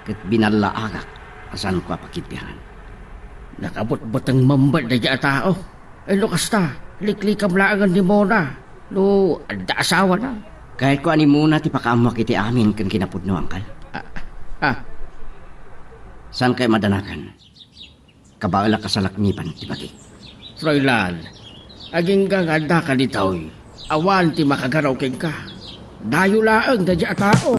Kat binalaagak. Asan ko apakitpihan. Nakabot-bot ang mambal na dyan tao. Eh lukas ta, liklikam laangan ni Mona. No, anda asawa na. Kahit ko ani Mona ti pakaamwak iti amin kan kinapudno angkal. San kay madanakan? Kabaala kasalaknipan ti bagi. Froilan, aging kang anda ka ni Taoy. Awan ti makagaraw keng ka. Dayo laang na dyan tao.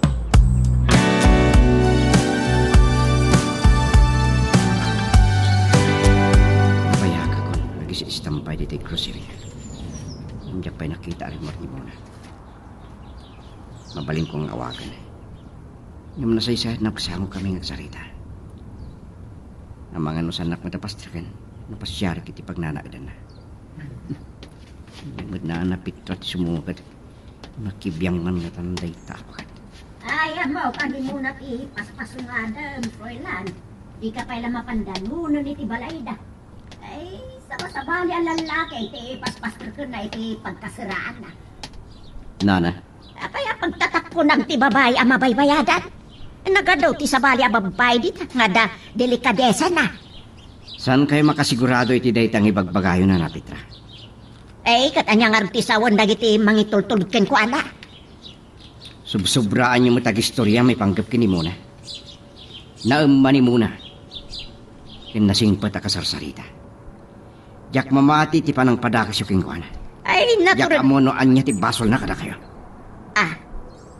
Istampay dito yung grocery. Hindi pa'y nakita rin mo ni Mona. mabalin kong awagan. Yung nasaysayat na kasama kami nagsarita. Ang mga nusanak matapastrakan, napasyari kiti pagnanagdan na. Nagmad na napitrat sumugad, makibiyang man nga tanday tapakat. Ay, amaw, kani muna ti paspasungadam, Froilan. Di ka pala mapandanuno ni ti balayda. Ay, sabali ang lalaki, iti paspaster ko na iti pagkasiraan na. Nana, Kaya pagtatak ko ng ti babae ang mabaybayadan. Nagadaw ti sabali ang babae dit, nga da delikadesa na. saan kayo makasigurado iti daytang ibagbagayo na napitra? Ay, katanyang artisawan dagiti mangitultulot ken ko ana. Subsobraan niyo mo tag-istorya may panggap kini muna. Naamani muna. Kinasingpat a kasarsarita. Jak mamati ti panang padakas yung kingkuana. Ay, Jak naturod. amonoan niya ti basol na kada kayo. Ah,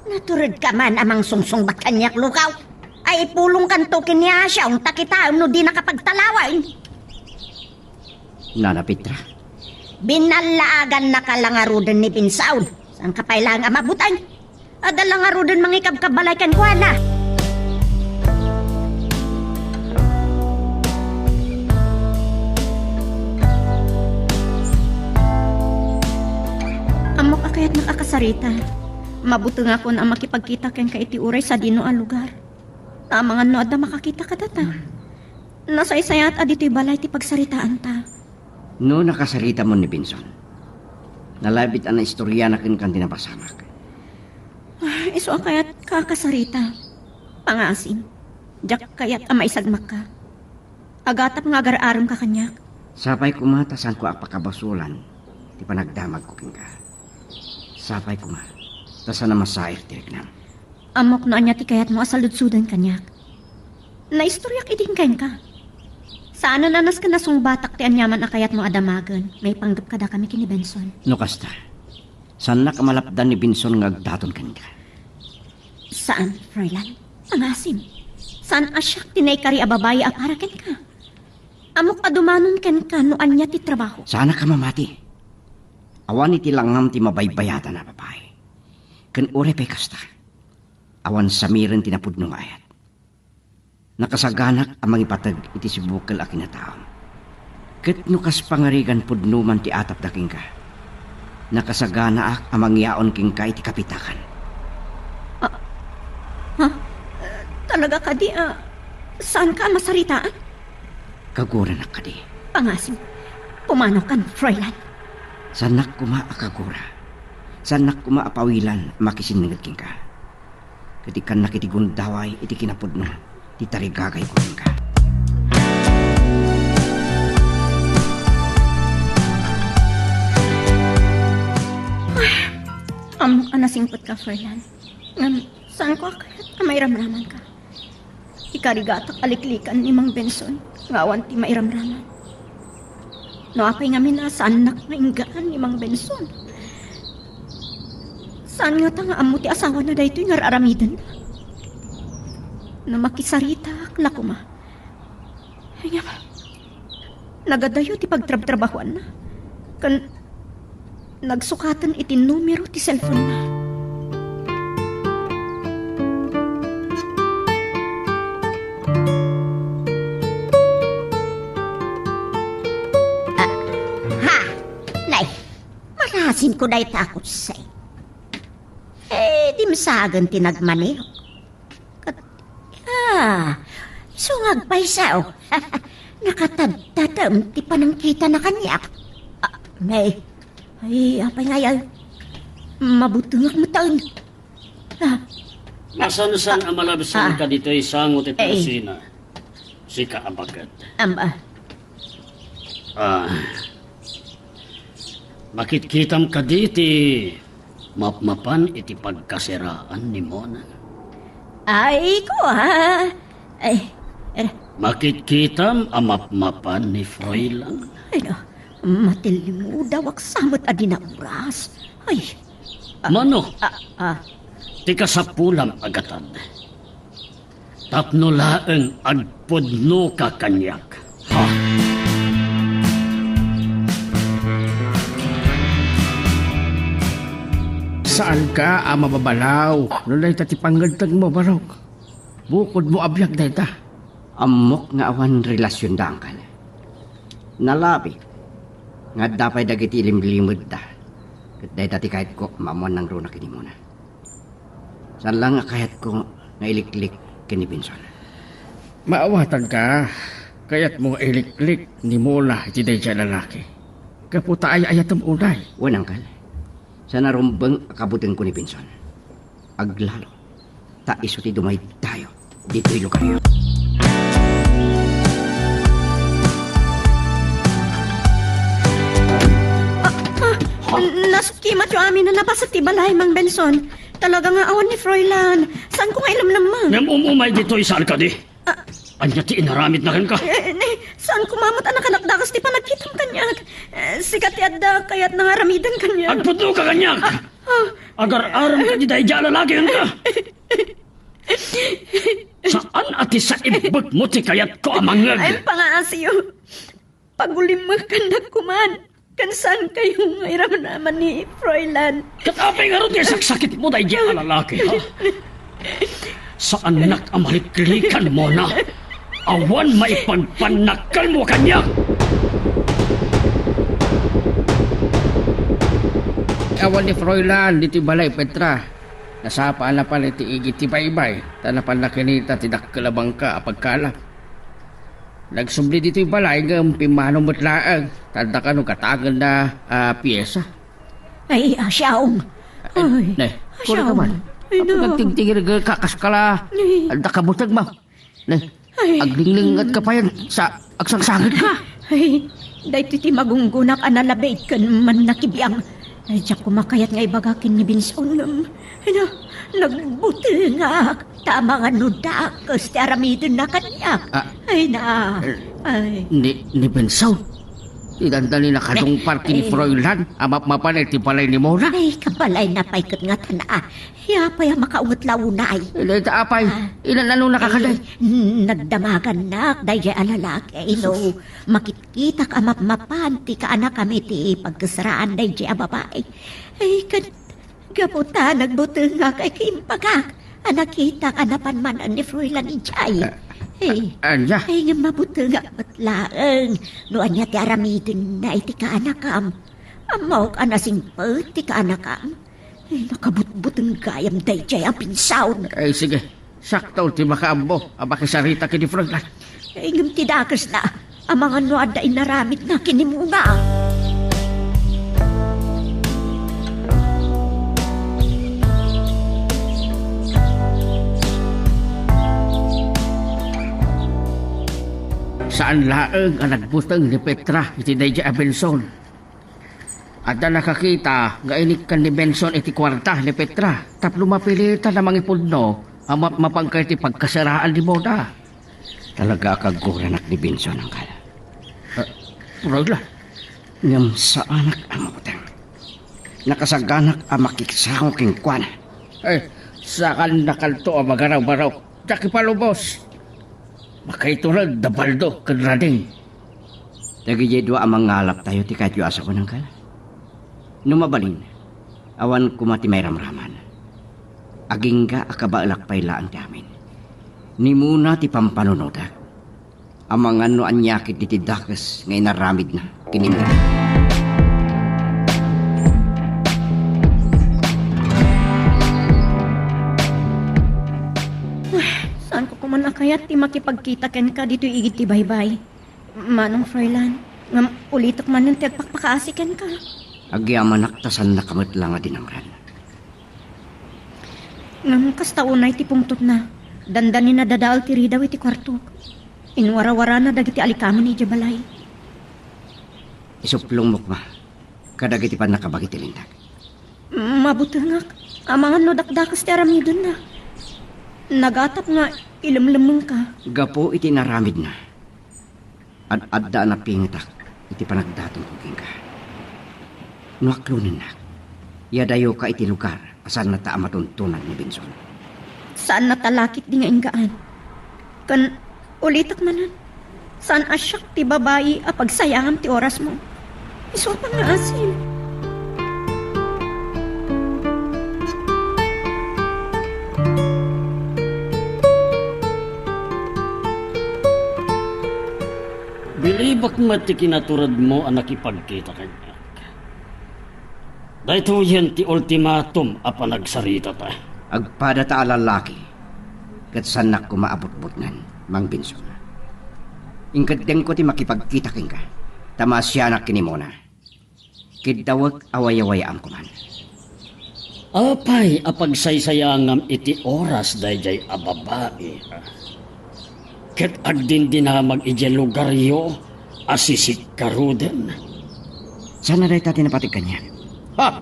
naturod ka man amang sungsong bat kanyak lukaw. Ay, pulong kanto kiniya siya, ang takitaon no di nakapagtalawain. Nana Petra, Binalaagan na kalangarudan ni Pinsaon. Saan ka pailang amabutan? Adalangarudan mangikabkabalay kan kuana. Amok akayat nakakasarita. Mabuto nga ko na makipagkita ken ka iti uray sa dino ang lugar. Tamangan no adda makakita ka data. Nasaysayat adito'y balay ti pagsaritaan ta. no nakasarita mo ni Binson. Nalabit ang istorya na kan tinapasamak. Iso akayat kakasarita. Pangasim. Jak kayat ama isagmak ka. Agatap nga gar-aram ka kanyak. Sapay kumatasan ko apakabasulan, ti panagdamag ko king ka. Sapay kuma, tasa na masair tirignan. Amok no anya ti kayat mo asaludsudan kanyak. Naistoryak iding ken ka. Saan na nanas ka nasong batak ti anyaman akayat mo adamagan. May panggap ka da kami kini Benson. No kasta, saan na kamalapdan ni Binson nga agdaton kan ka? Saan, Froilan? Pangasim. Saan asyak tinay kari a babae a para ken ka? Amok adumanon ken ka no anya ti trabaho. Sana ka mamati. Awan iti langam ti mabaybayata na babae. Ken ore pay kasta. Awan samiren tinapudno nga ayat. Nakasaganak amang ipatag iti sibukal a kinataon. Ket no kas pangarigan pudno man ti atap daking ka. Nakasagana ak amang yaon king ka iti kapitakan. Talaga ka di, saan ka masaritaan? Kagura na kadi. Pangasim. Pumanaw kan, Froilan. Sanak kuma akagura. Sanak kuma apawilan makisiningad king ka. Katikan na kiti gundaway iti kinapudno. Ti tarigagay ko king ka. Amok ka nasingpot ka, Froilan. Saan ko akayat na may ramraman ka? Ikarigatak aliklikan ni Mang Benson. Ngawan ti may ramraman. No apay nga minasanak nga inggaan ni Mang Benson. Saan nga ta nga amo ti asawa na daytoy nga aramidan na? No makisarita na kuma. Ay nga ba? Nagadayo ti pagtrab-trabahuan na. Kan nagsukatan iti numero ti cellphone na. Ha! Nay, marasin ko dahi takot say. Di masagan tinagmaneho. Sungag pa isa, oh. Nakatadtadam, ti panangkita na kanya. May, ay, apay nga yan. Mabutungak mo taon. Nasan-san ang malabsan ka dito isang utit Eh. kusina. Si kaabagat. Makitkitam ka diti. Mapmapan iti pagkasiraan ni Mona. Ay, ko, ha? Ay, Makitkitam ang mapmapan ni Froilan. ay, no. Matilimu daw aksamot adi na oras. Ay, Mano, ah, tika sa pulam agatan. Tapno laeng agpudno ka kanyak. Ha? Saan ka mababalaw? Nulay tatipangagtag mo, barok. Bukod mo abyak dayta. Amok nga awan relasyon da angkal. Nalabi. Nga dapay dagiti limlimod da. Kat day dati kahit ko mamuan ng runa kini muna. Saan lang nga kahit ko nailiklik kini Benson. Maawatan ka. Kaya't mo iliklik ni Mola iti day siya lalaki. Kaputa ay ayatam unay. Wan angkal. Sa narumbang akabutin ko ni Benson. Aglalo. Ta iso ti dumay tayo. Dito'y lugar yun. Nasukimat yung amin na labas at tibalay, Mang Benson. Talaga nga awan ni Froilan. Saan ko nga ilam naman? Namumumay dito isal ka di. Anya ti inaramid na kan ka. Saan kumamot anak dakas ti panagkitang kanyak. Sikat yadda kaya't nangaramidan kanyak. Agputo ka kanyak. Agar-aram ka di dahi dyan lalaki ka. Saan ati sa ibag mo ti kayat ko amangag? Ay, pangaasiyo. Pagulim mo kandak kuman. Kansan kayo ngayram naman ni Froilan. Katapay nga rin kaya saksakit mo dahi dyan lalaki ha. Saan nakamaliklikan mo na? Awan maipagpanakal mo kanya. Awan ni Froilan, diti balay Petra. Nasapaan na pala iti igit ti baybay. Tanapan na kinita ti dakkalabang ka apagkalap. Nagsubli dito yung balay ng pimanong mutlaang. Tanda ka nung katagal na piyesa. Ay, asyaong. Ay, Ne, kung ka man. Ay, no. Nagtingtingir kakaskala. Anda ka butag mo. Ne, Ay. aglingling at kapayan sa agsangsangit ka. Ay, dahil ti magunggunak analabait kan man nakibiyang. Ay, diyak kumakayat nga ibagakin ni Benson. Ay, na, nagbuti nga. Tama nga nuda. Kasi aramidin na kanya. Ay, na. Ay. Ni Bensaw. Tidandali na kadong party ni Froilan. Amap mapanay ti palay ni Mora. ay, kabalay na paikot nga tana. Yapay makaungot launay. Ilay ta apay. Ilan ano nakakaday. Nagdamagan na, dahil alalaki, no. Makitkita ka mapmapan, ti ka anak kami ti pagkasaraan dahil babae. Ay, gaputa, nagbuto nga kay kimpagak. Anakita ka napan man ni Froilan ni Jay. Anya. Ay, nga mabuto nga matlaang. Noan niya ti aramidin na iti ka anakam. Amaw ka na singpot ti ka anakam. Ay, nakabutbut ang gayam dahil ang pinsaon. Ay, sige. Sakto, ti makaambo. Abakisarita ki ni Froilan. Ay, ngam tidakas na. Ang mga noada ay naramit na kinimuna. Saan laeng ang nagbutang ni Petra iti Dayja Benson. At na nakakita nga inikan ni Benson iti kwarta ni Petra. Tapno mapilita na mangipudno ang mapangkay ti pagkasaraan ni Moda. Talaga kaguranak ni Benson angkal. Froilan. Ngam sa anak ang mabutang. Nakasaganak ang makikisahong king kwan. Ay, saan nakalto ang magaraw-baraw. Jackie Palubos. Makaitulad da baldo kadrading. Dagiti dua ang mangalap tayo ti kahit yu asa ko nangkal. Numabalin, awan kumati may ramraman. Aging ka akabaalak pailaan ti amin. Ni muna ti pampanunoda. Ang mga no anyakit ti dakas ngay naramid na kinimo. Saan ko kumanakayat ti makipagkita ken ka dito igit ti baybay. Manong Froilan, ngam ulitok man ng tagpakpakaasi ken ka. Agyaman naktasan na kamot lang nga dinamran. Ngam kastaunay ti pungtot na. Dandanin na dadaal ti ridaw iti kwarto. Inwara-wara na dagiti alikaman ni Jabalay. Isuplong mukma. Kadagiti pa nakabagit ilindag. Mabuti nga. Amangan no dakdakas ti aramidon na. Nagatap nga ilamlamang ka. Gapo iti naramid na. Ad-adda na pingitak iti panagdatong kuging ka. Nuaklunin na. Yadayo ka iti lugar asan na matuntunan ni Benson. Saan natalakit di nga inggaan? Kan ulitak manan. Saan asyak ti babayi a pagsayangam ti oras mo? Iso pa nga asin. Bilibak mati kinaturad mo ang nakipagkita kanya. Dahito yan ti ultimatum apa nagsarita ta. Agpada ta lalaki, kat sanak ko maabot-bot nan, Mang Benson. Ingkadeng ko ti makipagkita king ka, tamasyanak kini mo na. Kidawag away-awayaan ko man. Apay apagsaysayangam iti oras dayjay a babae. Ket agdin dinamag iti lugaryo asisik karuden. Sana dahi tati napatig kanya. Ha!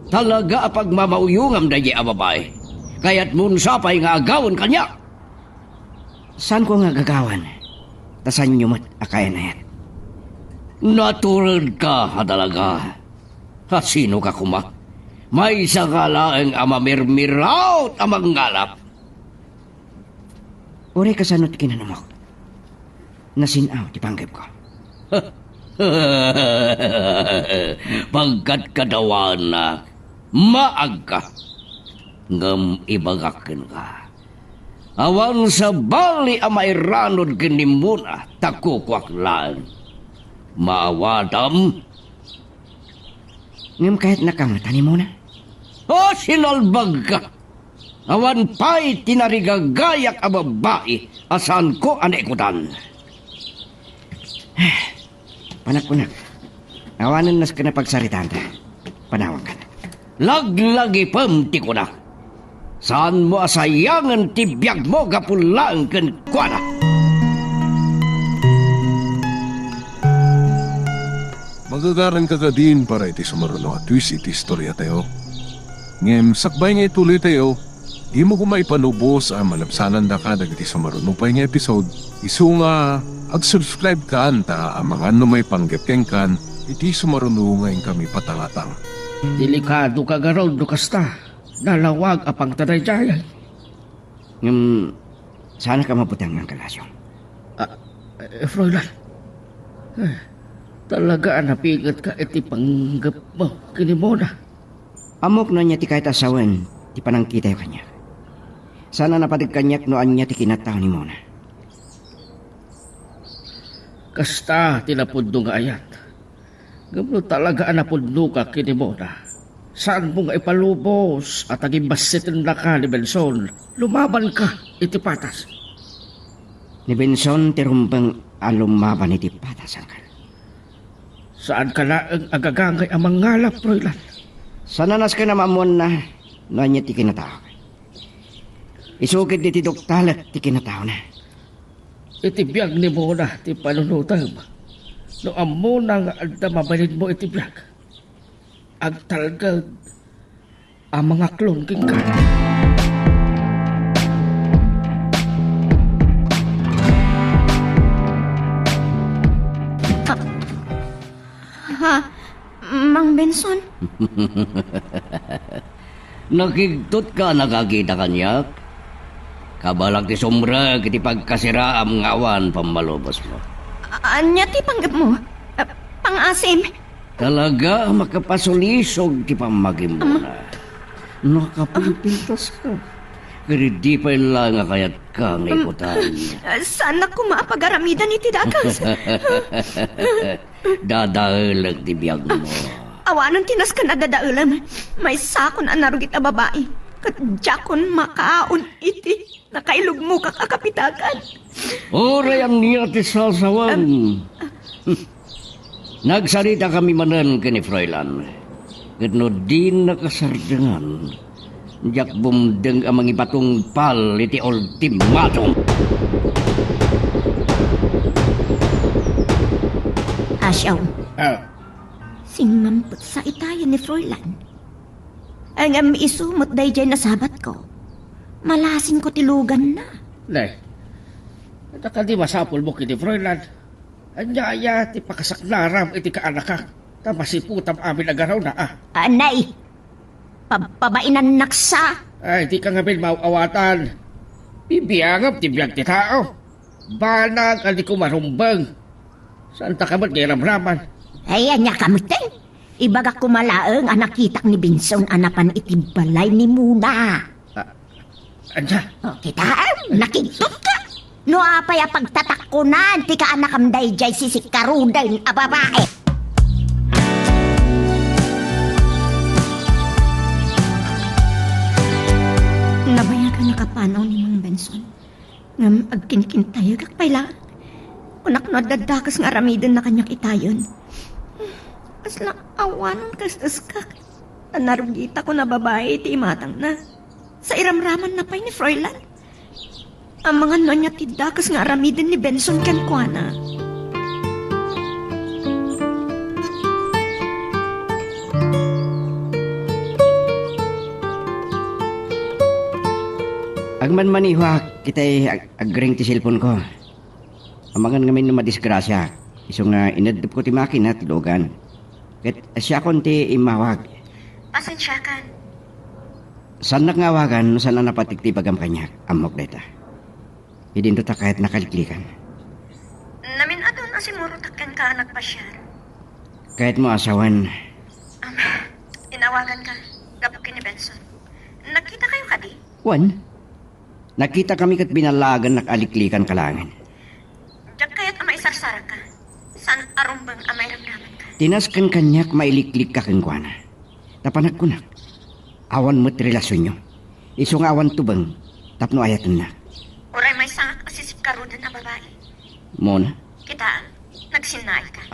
Talaga apag mamauyungam dayjay a babae. Kaya't munsapay nga agawon kanya. Saan ko nga gagawan? Tasan nyo mat akaya na yan. Natural ka ha talaga. Ha, sino ka kuma? May sakalaeng amamirmiraut amang ngalap. Uri kasanot kinanamok. Nasinaw ti panggap ko. Pagkat kadawan na maag ka. Ngam ibagakin ka. Awan sa bali amairanod kinimuna takukwaklaan. Maawadam. Ngam kahit nakamatan mo na. O sinalbag ka. Awan pa'y tinarigagayak a babae asan ko anekutan. Panak-panak. Awanan nas ka na pagsaritaan ta. Panawag ka na. Laglagi pamti ko na. Saan mo asayangan tibiyag mo gapulang kan kuana? Magagaran ka ka din para iti sumaruno at twist iti istorya tayo. Ngem sakbay nga ituloy tayo, di mo kumaipanubos ang malapsanan da ka dagiti sumaruno pa nga episode. Isu nga ag-subscribe ka anta ang mga may panggapkeng kan iti sumaruno ngayon kami patangatang. Delikado ka garaw do kasta. Nalawag apang tadayjayay. Ngam, sana ka mabutang ng kalasyo. Froilan. Talaga napigat ka iti panggap mo. Kinimona. Amok no niya ti kahit asawan, ti panangkita yung kanya. Sana napatig kanyak noan niya ti kinataw ni Mona. Kasta tinapudno nga ayat. Gamno talaga napudno ka kinimona. Saan mo nga ipalubos at agimbasitin na ka ni Benson? Lumaban ka, iti patas. Ni Benson ti rumbang alumaban iti patasan ka. Saan ka laang agagangay ang mangalap, Froilan? Sana nas ka na mamon na noan niya ti kinataw. Isukid ni ti doktalat ti kinataw na. Iti biyag ni Mona, ti panunutam. No amo na nga alda mabalid mo iti biyag. Agtalgag ang mga klon king ka. Ha? Mang Benson? Nakigtot ka nakakita kanyak. Kabalag ti sombra kiti pagkasira ang awan pamalubos mo. Anya ti panggap mo? Pangasim? Talaga makapasulisog ti pamagim mo na. Nakapilpiltas ka. Kaya di pa lang nga kayat ka ng ikutan. Sana ko maapagaramidan iti dakas. Dadalag ti biyag mo. Awanon tinas ka nadadaulan. May sakon ang narugit a babae. Katjakon makaon iti. Nakailog mo kakapitakan. Oray ang niya ti sasawan. Nagsarita kami manan ka ni Froilan. Kadno din nakasardangan. Diyak bumdeng ang mga batong pal iti ultimatum. Asyaw, Ah, singmampot sa itayan ni Froilan. Ang isumot day dyan na sabat ko. Malasin ko tilugan na. nay. Taka di masapol mo kini Froilan. Anya ti pakasaklaram iti kaanakak. Tamasiputam amin agaraw na Anay, pabainan naksa. Ay, di ka nga bin mauawatan. Bibiyangap ti biyag ti tao. Banag ang di ko marumbang. Saan ta kamat ngay ramraman? Ay, anya kamuteng. Ibagak kumalaang ang nakitak ni Benson anapan iti balay ni Muna. Anya? O, kitaan, nakigtot ka. No apay a pagtatakunan, ti ka anak am dayjay sisikarudan a babae. Nabayagan na kapanaw ni Mang Benson. Ngam agkinkintayag akpayla. Unak no dadakas nga aramidin na kanyak itayon. Asla awanon kastas ka. Tanarugita ko na babae iti imatang na. Sa iramraman na pa'y ni Froilan. Ang mga nonya tidakas nga aramidin ni Benson kankwana. Agman maniwa, kita'y agring ti cellphone ko. Amangan ngamin na madisgrasya. Iso nga inadap ko ti makina at tilogan. Kat siya kon ti imawag. Pasensya kan. Saan ngawagan, saan na napatikti bagam kanya, amok deta. Hidin to ta kahit nakaliklikan. Namin adon asimuro takkan ka anak pa siya. Kahit mo asawan, Inawagan ka. Gapukin ni Benson. Nakita kayo kadi? Juan, nakita kami kat binalagan nakaliklikan kalangin. Diyak kaya't ama isarsara ka. San arumbang amay ramdaman ka. Tinaskan kanyak mailiklik ka kengkwana. Tapanag kunak. Awan mo't relasyon nyo. Isong awan tubang, tapno ayatan na. Uray may sangak asisip karudan na babae. Mona, Kitaan, nagsinay ka.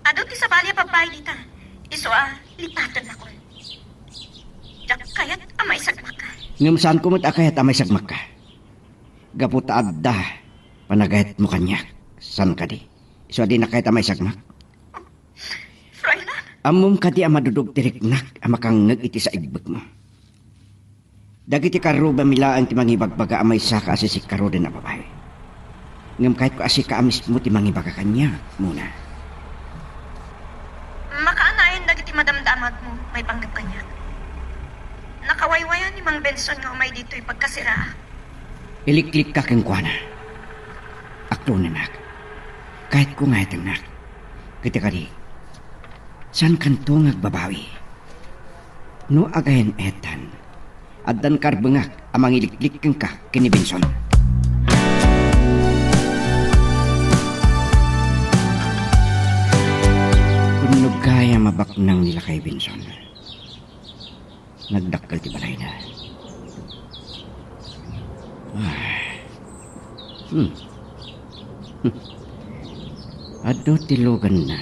Ado ti sa balya babae dita. Iso lipatan ako. Diyak kaya't amay sagma ka. ngam saan ko mo't akayat amay sagmak ka. Gapot adda, panagayat mo kanyak. San ka di? Iso di nakayat amay sagmak. Froilan, Amom ka di amadudog tiriknak amakangag iti sa igbag mo. Dagiti karo ba milaan ti mangibagbaga amay saka asisik karo din na babae. Ngam kahit ko asika amis mo ti mangibaga kanya muna. makaanayon dagiti madamdamag mo, may panggap kanya. Nakawaywayan ni Mang Benson nga umay dito'y pagkasira. Iliklik ka kang kuwana. Akto na nak. Kahit ko nga itang nak. Kita ka di. San kanto ngagbabawi? No agayan etan. Addan karbengak amang iliklik kang ka kini Benson. Kunog kaya mabaknang nila kay Benson. Nagdakkel ti balay na. Ado tilugan na.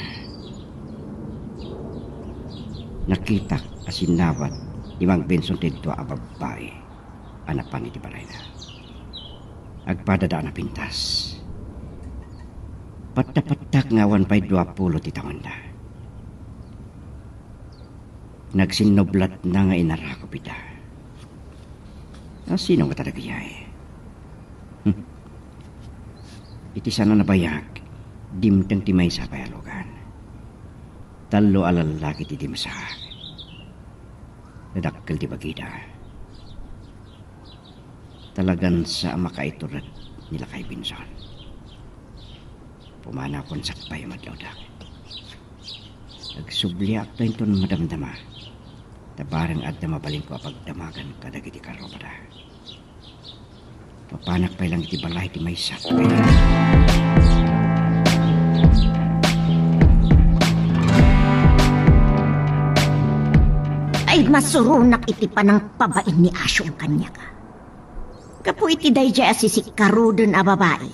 Nakita asinawat ni Mang Benson dito ang babae. Anak pa ni ti balay na. Agpadada na pintas. Patapatak ngawan pa'y 20 ti taon na. Nagsinoblat na nga inarako pita. Sino nga talaga yay? Iti sana nabayag, dimtang timay sa payalugan. Talo alalaki ti dimasa. Nadakkel ti bagida. Talagan sa makaiturat nila kay Benson. Pumana kon sakpay madlawdak. Nagsubliak to inton madamdama. Tabarang adda mabaling ko pagdamagan kadagiti karopada. Papanak pa lang iti balay ti may sak. Ay masurunak iti panang pabain ni Asyong kanya ka. Kapu iti dayjay asisik karudan a babae.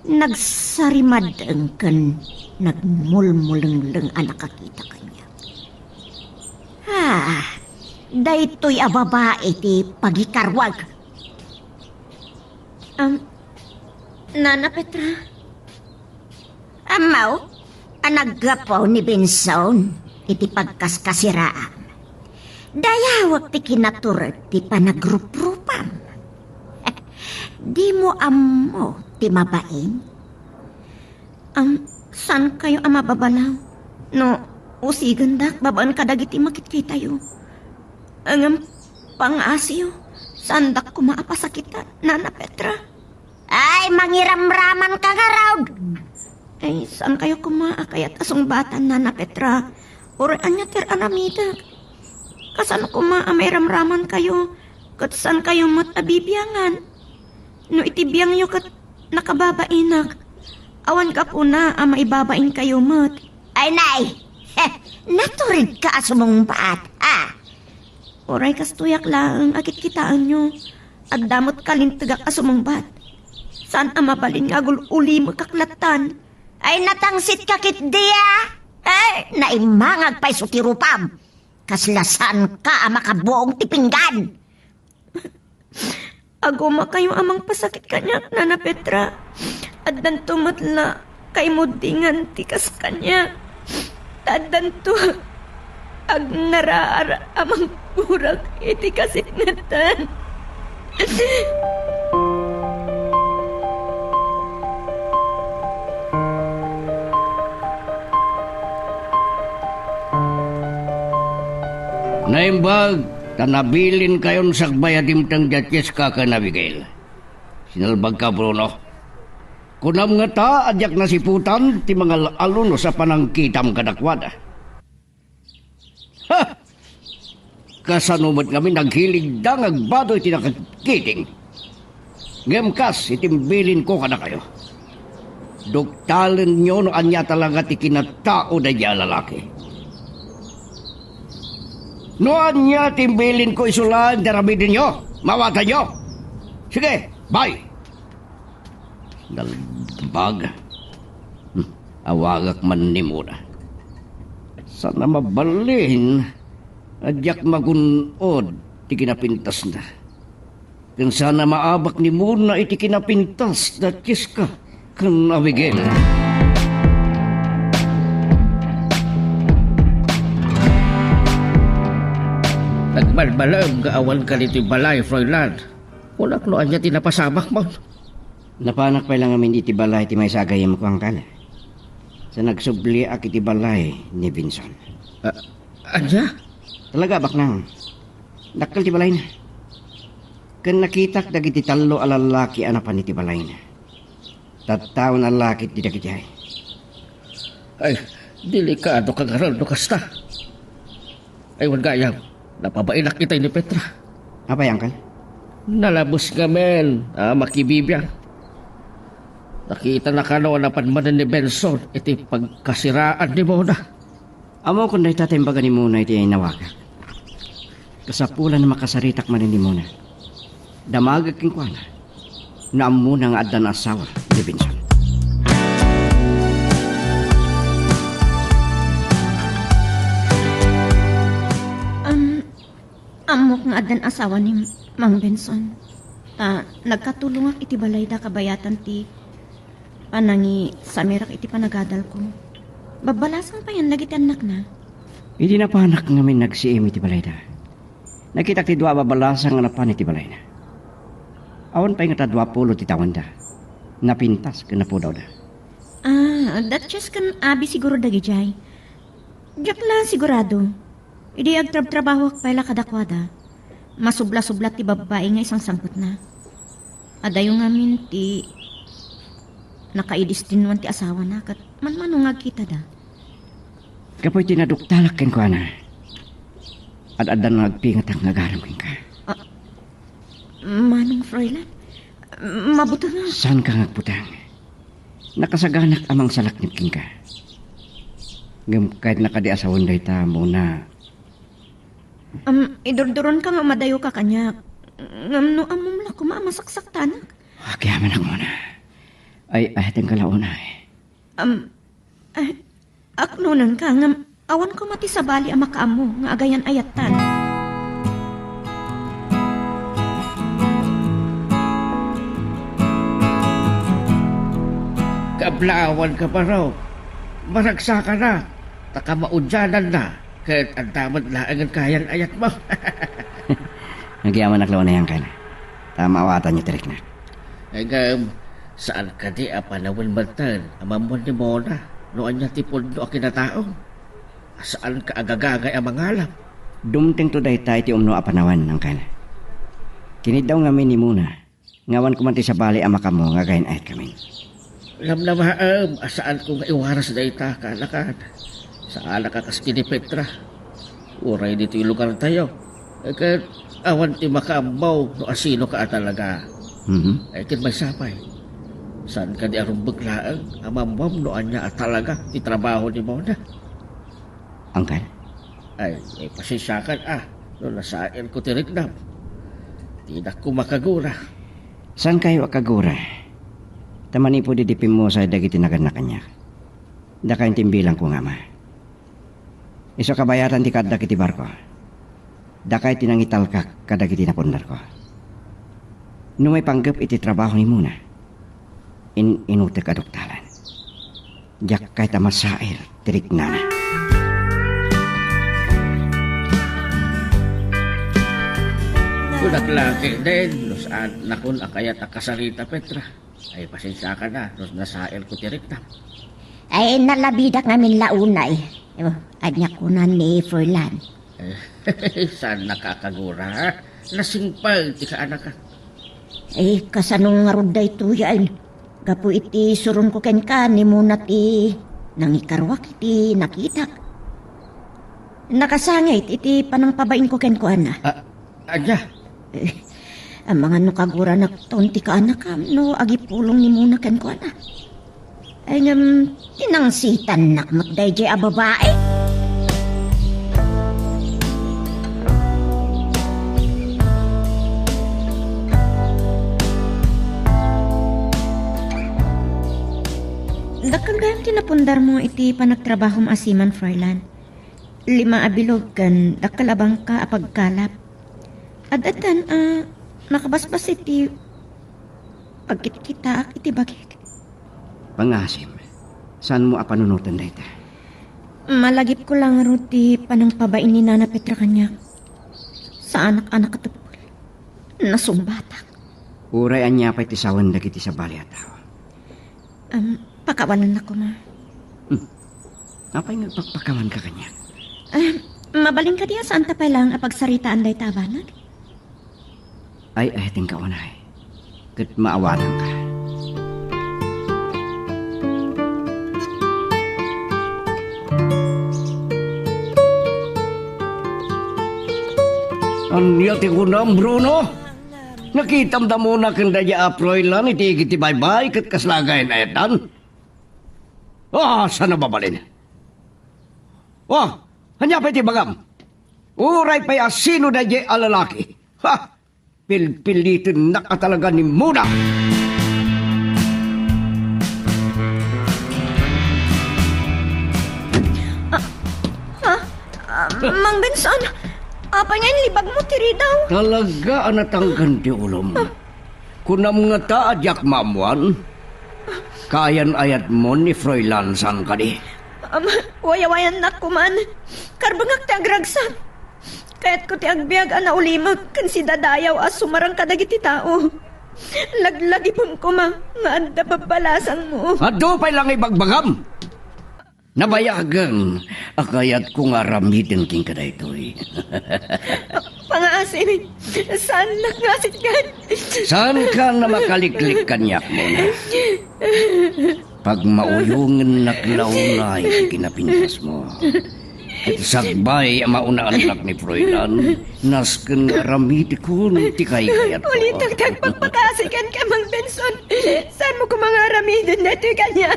Nagsarimadeng kan nagmulmuleng anak kakita kanya. Daytoy a babae ti pagikarwag. Nana Petra, Amaw, anaggapaw ni Benson iti pagkaskasiraan. Dayawag ti kinaturat ti panagruprupan. Di mo amo ti mabain? saan kayo mababalaw? No, usigandak, babaan kadagiti makit tayo. Ang pang-asiyo, sandak kumaapasakitan, Nana Petra. Ay, mangiramraman ka nga raw. Ay, saan kayo kumaakayat asong batan, Nana Petra? Or anya ter anamida. Kasan may ramraman kayo? Kat saan kayo matabibiyangan? No itibiyang nyo kat nakababainak. Awan ka po na ang maibabain kayo mat. Ay, nay! Naturid ka asumong baat, ha? Oray kas tuyak lang akit kitaan nyo. At damot kalintagak asumong bat. Saan ang mabalin nga uli makaklatan? Ay, natangsit ka kit diya! Ay, naimangag pa'y sutirupam. Kaslasan ka ang makabuong tipinggan. Aguma kayo amang pasakit kanya, Nana Petra. At danto matla kay mudingan tikas kanya. At danto ag naraara amang burak iti kasinatan. Naimbag, tanabilin kayon sakbay adimtang jatjes ka ka nabigil. Sinalbag ka, Bruno. Kunam nga ta, adyak nasiputan, ti mga aluno sa panangkitam kadakwada. Ha! Kasanumot kami naghilig da ngagbadoy tinakakiting. Ngemkas, itimbilin ko kada kayo. Duktalen nyo no anya talaga ti kinatao na diya lalaki. Noan niya timbilin ko isulan darabidin nyo. Mawatan nyo. Sige, bye. Dalbag. Awagak man ni muna. Sana mabalin. Adyak magunod ti kinapintas na. Kung sana maabak ni muna iti kinapintas na kiska kan Abigail. Nagbalbalam gaawan ka nito balay, Froilan. Wala kloan niya tinapasamak mo. Napanak pa lang amin iti balay ti may sagayam ko ang kala. Sa nagsubli ak iti balay ni Vinson. Anya? Talaga baknang. Dakkel ti balay na. Kan nakitak dagiti talo alalaki anapan iti balay na. Tattaw na lalaki ti dagiti ay. Ay, delikado ka garal do kasta. Ay, wag gayam. Napabainak kita ni Petra. Apa yang kan? Nalabos ka men, makibibiyang. Nakita na kano napan man ni Benson iti pagkasiraan ni Mona. Amo kung dahi tatimbagan ni Muna iti ay nawaga. Kasapulan na makasaritak man ni Muna. Damagag king kuana. Na amo na nga adan asawa ni Benson. Amok nga adan asawa ni Mang Benson. Nagkatulong ak iti balay da kabayatan ti panangi samirak iti panagadal ko. Babalasan pa yan lagi ti anak na. Hindi na panak ngamin nagsiim iti balay da. Nakita ti dua babalasan nga napan iti balay na. Awan pa yung ta 20 ti tawan da. Napintas ka na po daw da. That just kan abi siguro dagi jay. Diyak lang sigurado. Idi agtrab-trabaho ak pala kadakwada. Masubla-subla ti babae nga isang sangkot na. Adayo ngamin ti nakaidistinwan ti asawa na kat manmanungag kita da. Kapoy tinaduktalak ken kuana. Ad-adan nagpingat ang nagaram ken ka. Manong Froilan, mabuto nga. Saan ka ngagputang? Nakasaganak amang salaknip ken ka. Ngem kahit nakadiasawon day ta muna. Idurduron ka nga madayo ka kanya. Ngam no amom la kumamasaksak tanak. Kaya manak mo na. Ay, ahatang kalauna eh. Aknunan ka ngam awan ko mati sa bali ang makaamo nga agayan ayatan. Kablawan ka pa raw. Maragsa ka na. Taka maudyanan na. Kahit ang tamad laangan kayang ayat mo. Nagyaman naklaw na yan ka na. Tamawatan niyo tirik na. Ay saan ka di apanawin bantan? Amamon ni Mona. Noon niya tipon no akinataong. Saan ka agagagay ang mangalap? Dumting to day tayo ti umno apanawan ng kana. Kinid daw ngamin ni Muna. Ngawan kumanti sa bali ang makamo nga gayon ayat kami. Alam na asaan ko nga iwaras na ita kalakan. Sa alak ka kaski ni Petra. Uray dito yung lugar tayo. Kahit Awan ti makaambaw no asino ka talaga. Mhm. Ay kin may sapay. Saan ka di arong baglaang amamam no anya talaga ti trabaho ni mo na. Angkal, Ay pasisyakan no nasain ko ti Rignam. Tidak ko makagura. saan kayo akagura? Tamani po didipin mo sa dagiti naganak kanya. Da kayong timbilang ko nga ma. Iso kabayaran ti kada kiti barko. Da kayo tinangital ka kada kiti napundar ko. No may panggap iti trabaho ni muna. Inutek aduktalan. Jak kay tamasair tirik nana. Kunak laki din, no saan nakun akayat akasalita Petra. Ay pasensya ka na, no nasail ko ti Rignam. Ay, nalabidak namin launay. Anya ko na ni Furlan. Saan nakakagura ha? Nasingpal ti ka anak ka. Ay, kasanong nga ruday to yan. Gapo iti surun ko ken ka ni muna ti nangikarwak iti nakitak. Nakasangit iti panang pabain ko ken ko ana. Anya, Ang mga nukagura na taon ti ka anak kam no agipulong ni muna ken ko ana. Ay ngam tinangsitan nakmat day a babae. Dakal gayam tinapundar mo iti panagtrabahom asiman, Froilan. 5 abilog kan dakalabang ka apagkalap. Adatan, nakabasbas iti pagkita iti bagik. Pangasim, saan mo apanunutan dayta? Malagip ko lang ruti panang pabain ni Nana Petra kanyak. Sa anak-anak katupol. Nasumbatak. Uray anya pa iti sawan dagiti sa bali at tao. Pakawalan ako, ma. Apay nagpakpakawan ka kanya? Mabaling ka diya saan tapay lang apagsaritaan day tabanag? Ay aheting ka unay. Kat maawanan ka. anya ti kunam Bruno? Nakitam da mo na kandaya Froilan iti iti bye-bye kat kaslagay na etan. Saan na babalin? Hanya pa iti bagam. Uray pa'y asino da di alalaki. Pilpilitin na ka talaga ni Muna. Mang Benson, apa nga libag mo tiri daw? Talaga anatanggan ti ulom. Kunam nga ta adyak mamuan. Kayan ayat mo ni Froilan san ka di. Wayawayan na kuman. Karbangak ti agragsak. Kaya't ko ti agbiag ana ulimag kan si dadayaw as sumarang kadagiti tao. Laglagipon ko ma, nga anda babalasang mo. Ado pa'y lang ibagbagam. Nabayagan. Akayat ko nga ramitin king ka na ito'y. Pangaasin, saan naklasit kan? Saan ka na makaliklik kanyak mo na? Pag mauyungan naklaw na kinapintas mo. At sagbay mauna anak ni Froilan, nasken ramiti ko ti kayat ko. Ulitag pagpakasikan ka, Mang Benson. Saan mo kumangaramidin na ito kanya?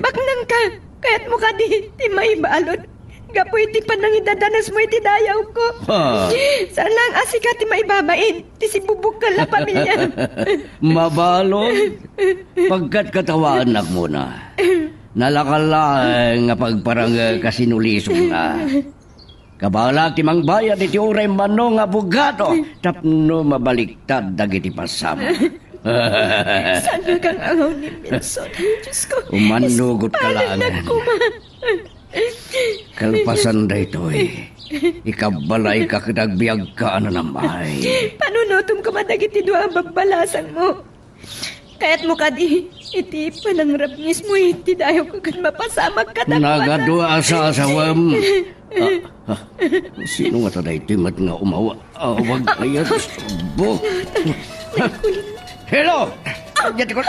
Baknang ka, kaya't mo ka di maibalot. Gapoy ti panang idadanas mo iti dayaw ko. Saan lang asika ti maibabain, ti si bubuk ka la pamilya. Mabalon, pagkat katawaan nak muna. Nalakala nga pagparang kasinulisong na. Kabala ti mangbaya ti uray manong abogado tapno mabaliktad dagiti pasama. Saan na kang angaw ni Benson? Diyos ko. Umanugot ka lang. Nagkuma. Kalpasan da ito ikabalay ka kadagbiag ka na namay. Panunutom ka madagiti dua babalasan mo. Kaya't mo ka di, iti panangrabnis mo iti dayo ko kan mapasamag ka Nagadua sa asawam. Sino nga tada ito mat nga umawa? Wag kaya bo. Hello! Yati ko.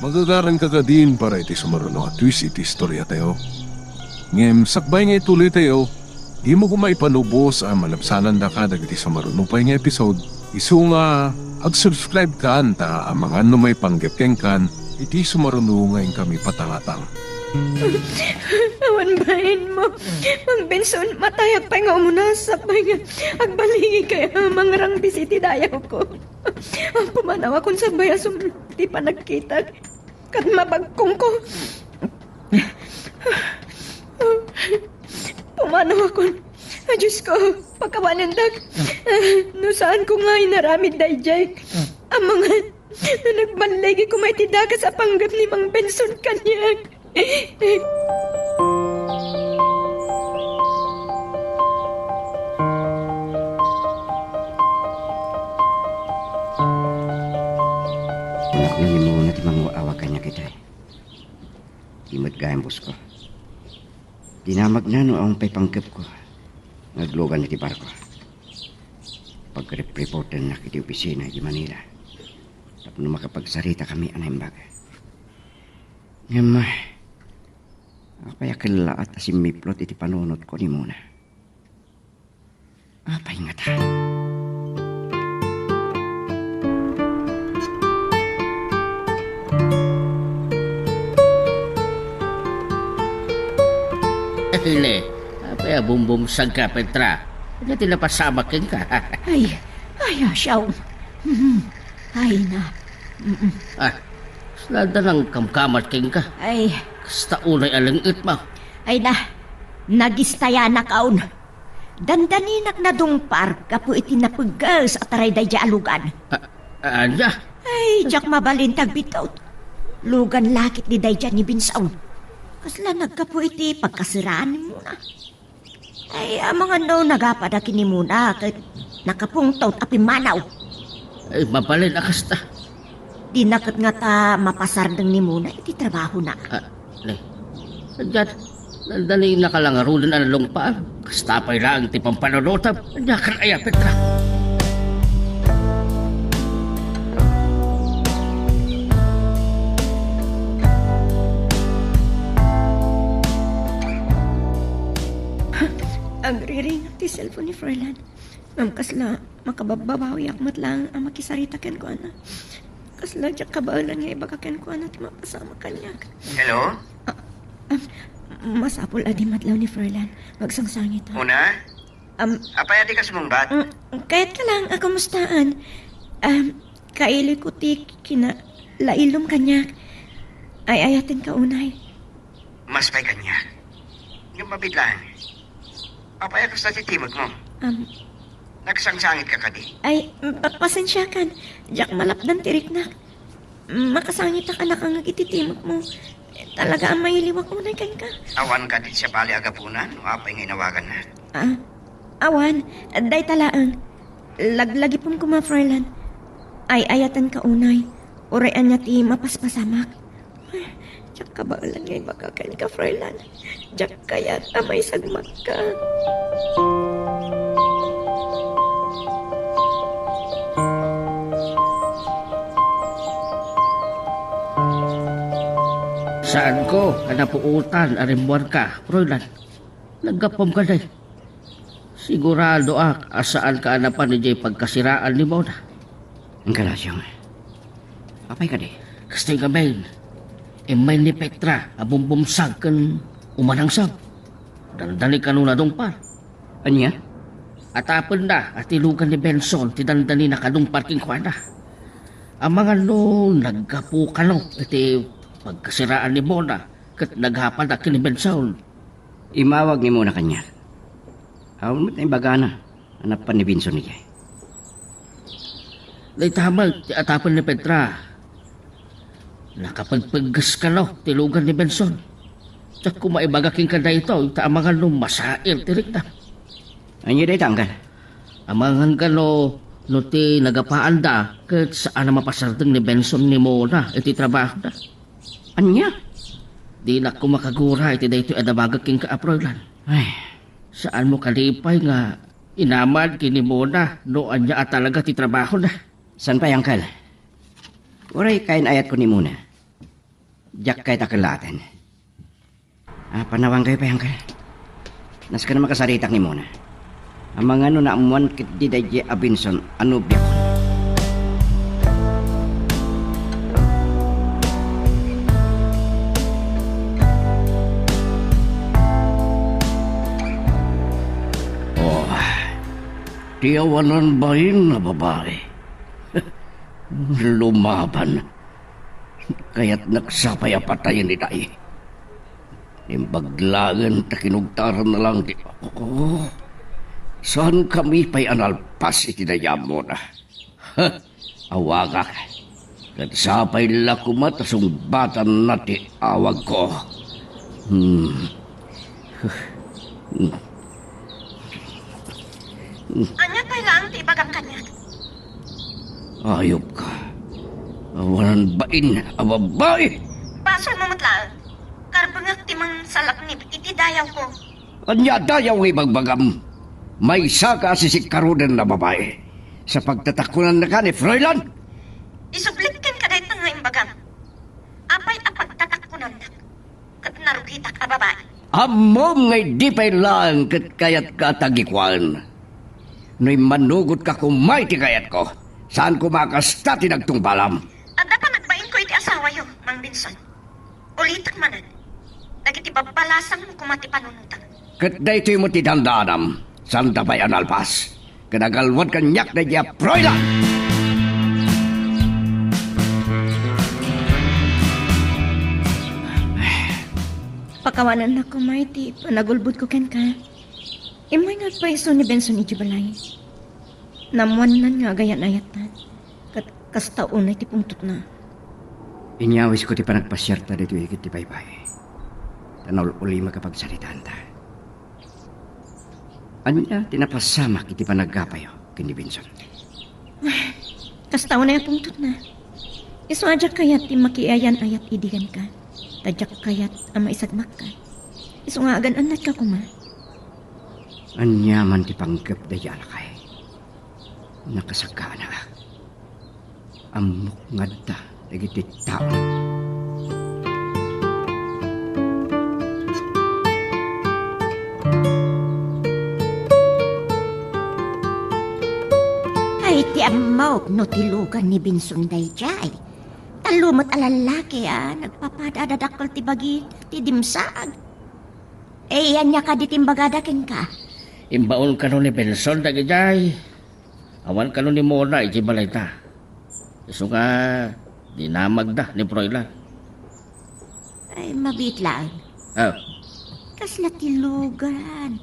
Magagaran ka ka din para iti sumaruno at twist iti istorya tayo. Ngem sakbay nga ituloy tayo, di mo kumay panubos ang malapsanan da ka dagiti sumaruno pa nga episode. Isu nga ag-subscribe ka anta ang mga may panggepkeng kan iti sumaruno ngayon kami patangatang. Awan bahin mo. Mang Benson, matayag pa nga umunasak. Agbaligi kaya mangrang bisiti dayaw ko. Ang pumanawa kung sa bayasong di pa nagkita. Kat mabagkong ko. Pumanawa ko. Diyos ko, pagkawanindag. No saan ko nga inaramid dayjay. Ang mga nagbaligi ko may tidaga sa panggap ni Mang Benson kanyang. Anak na ni mo na ti manguawa kanya kita. Imot gayang bus ko. Dinamag na no ang paypangkip ko. Naglogan na ti barko. Pag-reporter na kiti opisina di Manila. Tapos makapagsarita kami anaymbag. Ngam, apay akila at asimiplot iti panunot ko ni muna. Apay nga ta. Hili, apay bumbumsag ka, Petra. Ano tinapasamakin ka? Ay, asyaw. Ay na. Slada ng kamkamat king ka. Ay, Kasta unay alangit mo. ay na. Nagistaya na kaon. Dandaninak na dungpar kapo iti napugas at aray day alugan. Anya? Ay, jak mabalintag bitot. Lugan lakit ni day ni Binsaon. Kasla nagkapo iti pagkasiraan ni muna. Ay, ang mga no nagapadaki ni muna kay nakapungtot api manaw. Ay, mapalin akasta. Di nakat nga ta mapasardeng ni muna iti trabaho na. Diyan, nandali na ka lang arulan ang lungpaan. Kasta pa'y lang ti pampanonotab. Anya ka na ayapit ka. Agriring ti cellphone ni Froilan. Ma'am, kasla, makababawi akmat lang ang makisarita ken ko ana. Kasla, jak kabaalan nga ibaga ken ko ana ti mapasama kanya. Hello? Masapol adi madlaw ni Froilan. Magsangsangit ha. Una? Apay adi ka sumumbat? Kahit ka lang, kamustaan. Kaili ko ti kina lailom kanya. Ay ayatin ka unay. Mas pa'y kanya. Yung mabiglaan. Apay ako sa titimod mo. Nagsangsangit ka kadi. Ay, pasensya kan. Jak malapdan tirik na. Makasangit na ka na kang ititimot mo. Talaga ang mahiliwag unay kan ka. Awan ka din sa bali agapunan. O apay nga inawagan na. Awan, day talaang. Laglagi pong kuma, Froilan. Ay ayatan ka unay. Urayan niya ti mapaspasamak. Jak kabaalan nga ibagakan ka, Froilan. Jak kaya't amay sagmak ka. Saan ko? Kanapuutan, arimbuan ka, Froilan. Naggapom ka day. Sigurado asaan ka na pa ni Jay pagkasiraan ni mo na. Ang kalasyong. Apay ka di? Kasi nga main, may ni Petra, abumbumsag kan umanangsag. Dandali ka nung nadungpar. Anya? Atapon na, at ilugan ni Benson, tidandali na kadung parking kwana. Ang mga no, naggapo ka no, iti pagkasiraan ni Mona, kat naghapal na ni Benson. Imawag ni muna kanya. Awan mo't na ibagana. Anak pa ni Binson niya. Naitamal, ti atapon ni Petra. Nakapagpaggas ka no, tilugan ni Benson. Tsak kumaibagaking ka na ito, ita ang mga no, masail, tirik na. Anya day tanggal. Amangan ka no ti nagapaan da, kat saan na mapasardeng ni Benson ni Mona, iti trabaho na. Anya? Di na ko makagura, iti da ito adabagaking ka-aproylan. Ay, Saan mo kalipay nga inamad kini Mona, noan niya at talaga ti trabaho na. san pa yang kal? Uray kain ayat ko ni muna. Jak kay takalaten. Panawang kayo pa yan ka. Nas ka na makasaritak ni Mona. Ang mga ano na amuan kit di dahi Abinson, ano biyak ko. Tiyawanan ba yun na babae? Lumaban. Kaya't nagsapay patayin ni Day. Imbaglagan ta kinugtaran na lang di ako. Saan kami pa'y analpas itinayam mo na? Awagak. Kadsapay lakumat asong batan na ti awag ko. Anya pa lang ti bagam kanya. Ayop ka. Awalan bain, ababay. Basol mo matlaan. Karbangak ti mang salaknip iti dayaw ko. Anya dayaw ibagbagam. May saka si karudan na babae. Sa pagtatakunan na ka ni Froilan. Isublikan ka dahil nga imbagam. Apay apag tatakunan na. Kat narugitak a babae. Amom ngay di pa'y lang kat kayat ka tagikwan. No'y manugot ka kumay ti kayat ko. Saan ko makasta tinagtong balam? Anda pa nagbain ko iti asawa yo, Mang Binson. Ulitak manan. Nagiti babalasang mo kumati panunutan. Kat da ito'y mo ti dandanam. Saan da pa'y analpas? Kanagalwad kanyak na diya Froilan! Pakawanan na ko, Mighty. Panagulbud ko ken ka. Imoy nga pa iso ni Benson iti balay. Namuanan nga gayan-ayat na. Kat kastaunay ti pungtot na. Inyawis ko ti panagpasyarta dito ikit ti baybay. Tanaw uli makapagsaritaan ta. Anya tinapasamak iti panaggapayo kini Benson. Kastaunay ang pungtot na. Iso adyak kayat ti makiayan-ayat idigan ka. Tadyak kayat ang maisagmak ka. Iso nga agan anat ka kuma. Anya man ti panggap da yalakay. Nakasaka na. Amok ngadda dagiti tao. Ay ti amaw no tilugan ni Binson dayjay. Talumot alalaki nagpapadadadakol ti bagi ti dimsaag. Yan niya ka di timbagadakin ka. Imbaon ka nun ni Benson dagijay. Awan ka nun ni Mona iti balay ta. Iso nga dinamag da ni Froilan. Ay mabit lang. Oh, Kasla tilugan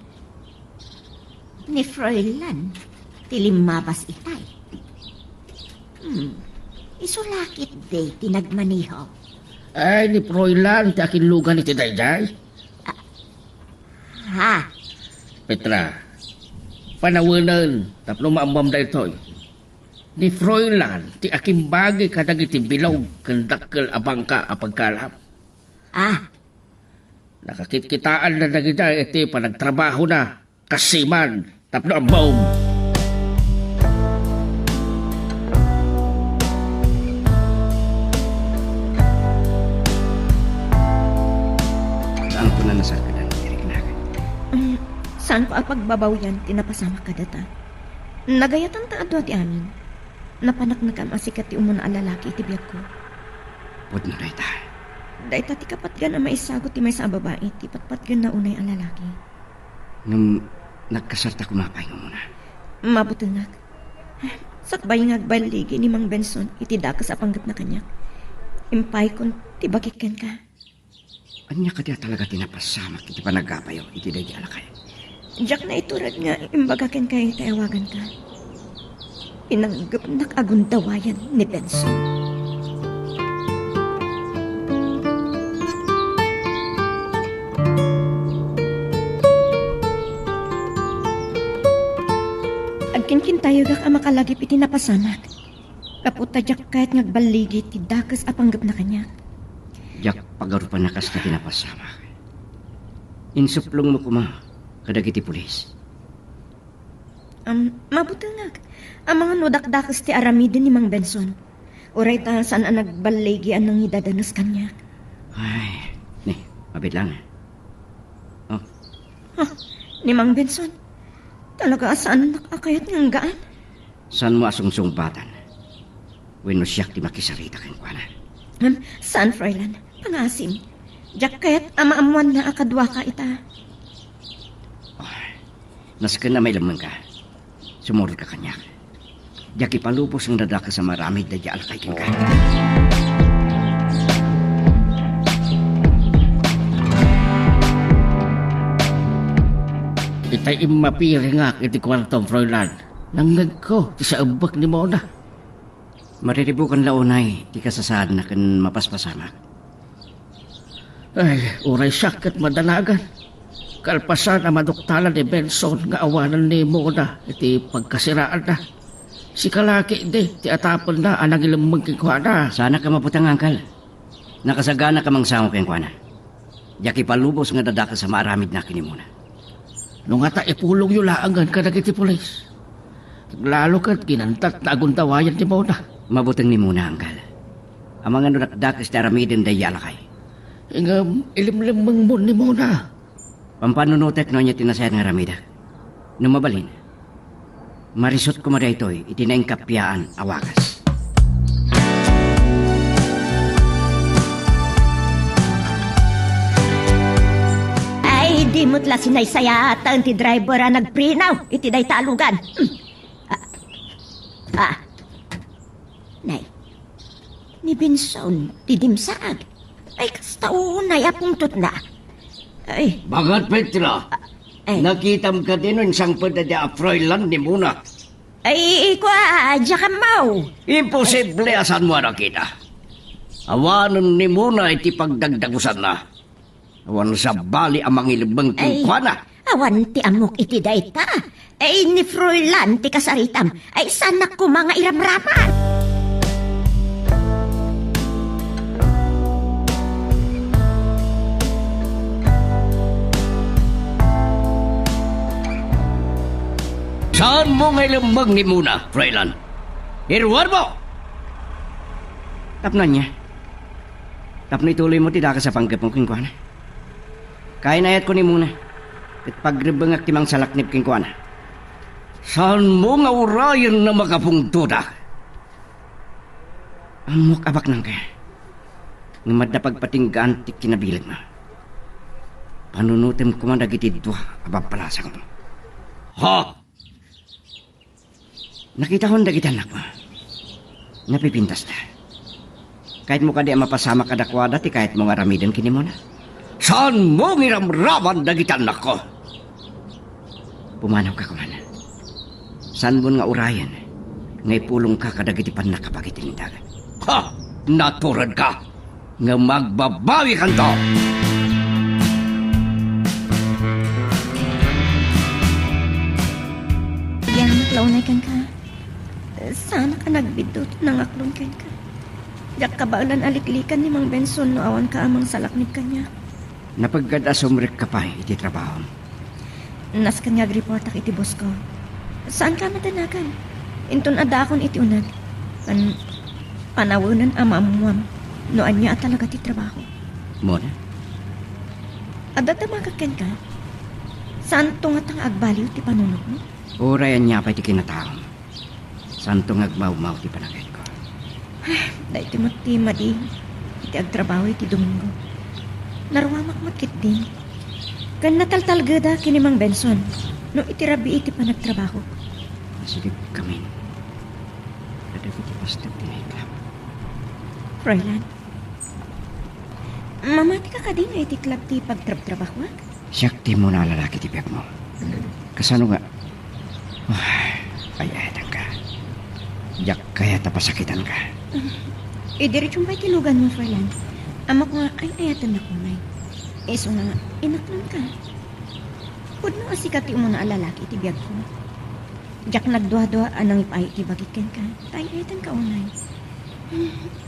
ni Froilan tilimabas itay. Isulakit day tinagmaniho. ay ni Froilan ti akin lugan iti dayjay. Ha? Petra, panawanan tapno maambam da ito'y. Ni Froilan ti akin bagay kadag iti bilog kandakkel abangka apagkalap. Nakakitkitaan na nagida iti panagtrabaho na kasiman tapno ambam. Saan ko na nasagdan, Eric Naga? Saan ko ang pagbabaw yan, tinapasama ka data. Nagayatan ta adwa ti amin. Napanak na kam asikat ti umuna ang lalaki iti biyag ko. Pud na day ta. Dahil ti kapatgan ang maisagot ti may sa babae, ti patpatgan na unay ang lalaki. Nung nagkasarta kumapay nga muna. Mabutungag. Sakbay nga agbaligi ni Mang Benson, iti dakas apanggap na kanya. Impay kon ti bakiken ka. Anya ka diya talaga tinapasamak iti panagapayo iti day alakay. Diyak na iturad nga, imbagaken kayo tayawagan ka. Inanggap nakagundawayan ni Benson. Agkinkin tayo gak ang makalagip iti napasamak. Kaputa diyak kahit ngagbaligi ti dakas apanggap na kanya. Jak pagarupan na kas na tinapasamak. Insuplong mo kuma kadag iti pulis. Mabutangag. Ang mga nodakdakas ti aramidin ni Mang Benson. Uray ta saan ang nagbaligi ang nang idadanas kanya. Ay, ni, mabit lang. Oh, Ni Mang Benson, talaga saan nakakayat ng gaan? saan mo asungsung-batan? When mo siyak ti makisarita kang kuana. Saan, Froilan? Pangasim. Diyak kayat ama-amuan na akadwa ka ita. Nasken na may lamang ka. Sumurot ka kanya. Diyak ipalupos ang dadaka sa maramid na diya alakay king ka. Itay mapiri nga iti kwartong Froilan. Nanggag ko, ti sa abak ni Mona. Mariribukan launay, di kasasad na kan mapaspasamak. Ay, uray sakit madalagan. Kalpasan ang maduktalan ni Benson nga awanan ni Mona iti pagkasiraan na. Si kalaki di, ti atapon na anang ilamang kikuha Sana ka maputang angkal. Nakasagana ka mang sango keng kuana. Diyak ipalubos nga dadaka sa maramid na kinimuna. Nung ata ipulong yung laangan ka nagiti pulis. Lalo ka't ginantat na aguntawayan ni Mona. Mabutang ni muna angkal. Ang mga nunakdakas na aramidin day alakay. Ingam ilimlimang mo ni Mona. Pampanunutek no niya tinasayat nga ramida. Nung mabalin, marisot ko mada ito'y itinaing kapyaan awakas. Ay, di mo't la sinaysaya ata ti driver nagprinaw. Iti day talugan. Nay, ni Benson, ti dimsaag. Ay, kastao na yapungtot na. Ay, Bagat Petra, ay, nakita mo ka din yung isang padadya Froilan ni Mona. ay, kwa, diya ka mau. Imposible asan mo nakita. Awanan ni Mona iti pagdagdagusan na. Awan sa bali ang mangilibang Ay. kingkwana. Awan ti amok iti dayta. Ay, ni Froilan ti kasaritam. Ay, sanak ko mga iramraman. Saan mo ngailibang ni Mona, Froilan? Iruwan mo! Tapnan niya. Tapno ituloy mo tidaka sa panggap mong kingkuana. Kaya nayat ko ni muna. At pagribang aktimang salaknip kingkuana. Saan mo nga urayan na makapungtuda? Ang mukabak nang kaya. Ngamad na pagpatinggaan ti kinabilig mo. Panunutim ko man dagiti dua abapalasang mo. Ha? Nakita ko ang dagiti anak mo. Napipintas na. Kahit mo ka di mapasama kadakwada ti kahit mo nga ramidan kini mo na. Saan mo ngiramraman dagitan nako? Pumanaw ka kumana. Saan mo nga urayan? Ngay pulong ka kadagiti pan nakapagiti ni dagat. Ha? Naturad ka? Nga magbabawi kanto? Yan, klaunay kan ka. Sana ka nagbidot nang aklon kan ka. Diyak kabaulan aliklikan ni Mang Benson no awan ka amang salaknip kanya. Napagkada sumrik ka pa iti trabaho. Nas kanya report ak iti boss ko. Saan ka madanagan? Inton adakon iti unag. Panawunan amamuam. No anya at talaga ti trabaho. Mo na? Adata magkaken ka. Saan to nga tang agbaliw ti panunok mo? Urayan niya pa iti kinataon. Saan to ngagmaw-maw ti panagay ko. Dahil ti mati madi. Iti agtrabaho iti Domingo. Narwamak matkit din. Kan nataltalgada kini Mang Benson. No iti rabi iti panagtrabaho. Masigit kami. Kadagiti pastor tinahiklap. Froilan. Mamati ka din iti klab ti pagtrabaho. Siyakti mo na lalaki ti biyak mo. Kasano nga? Ay, ayatan ka. Yak kaya tapasakitan ka. Diretsong ba'y tilugan mo, Froilan? Ama ko nga ay ayatan na kunay. Iso nga, inaklan ka. Pud mo asikati mo na alalaki iti biyag ko. Jak nagduha-duha anang ipay iti bagiken ka. Tay ayatan ka unay.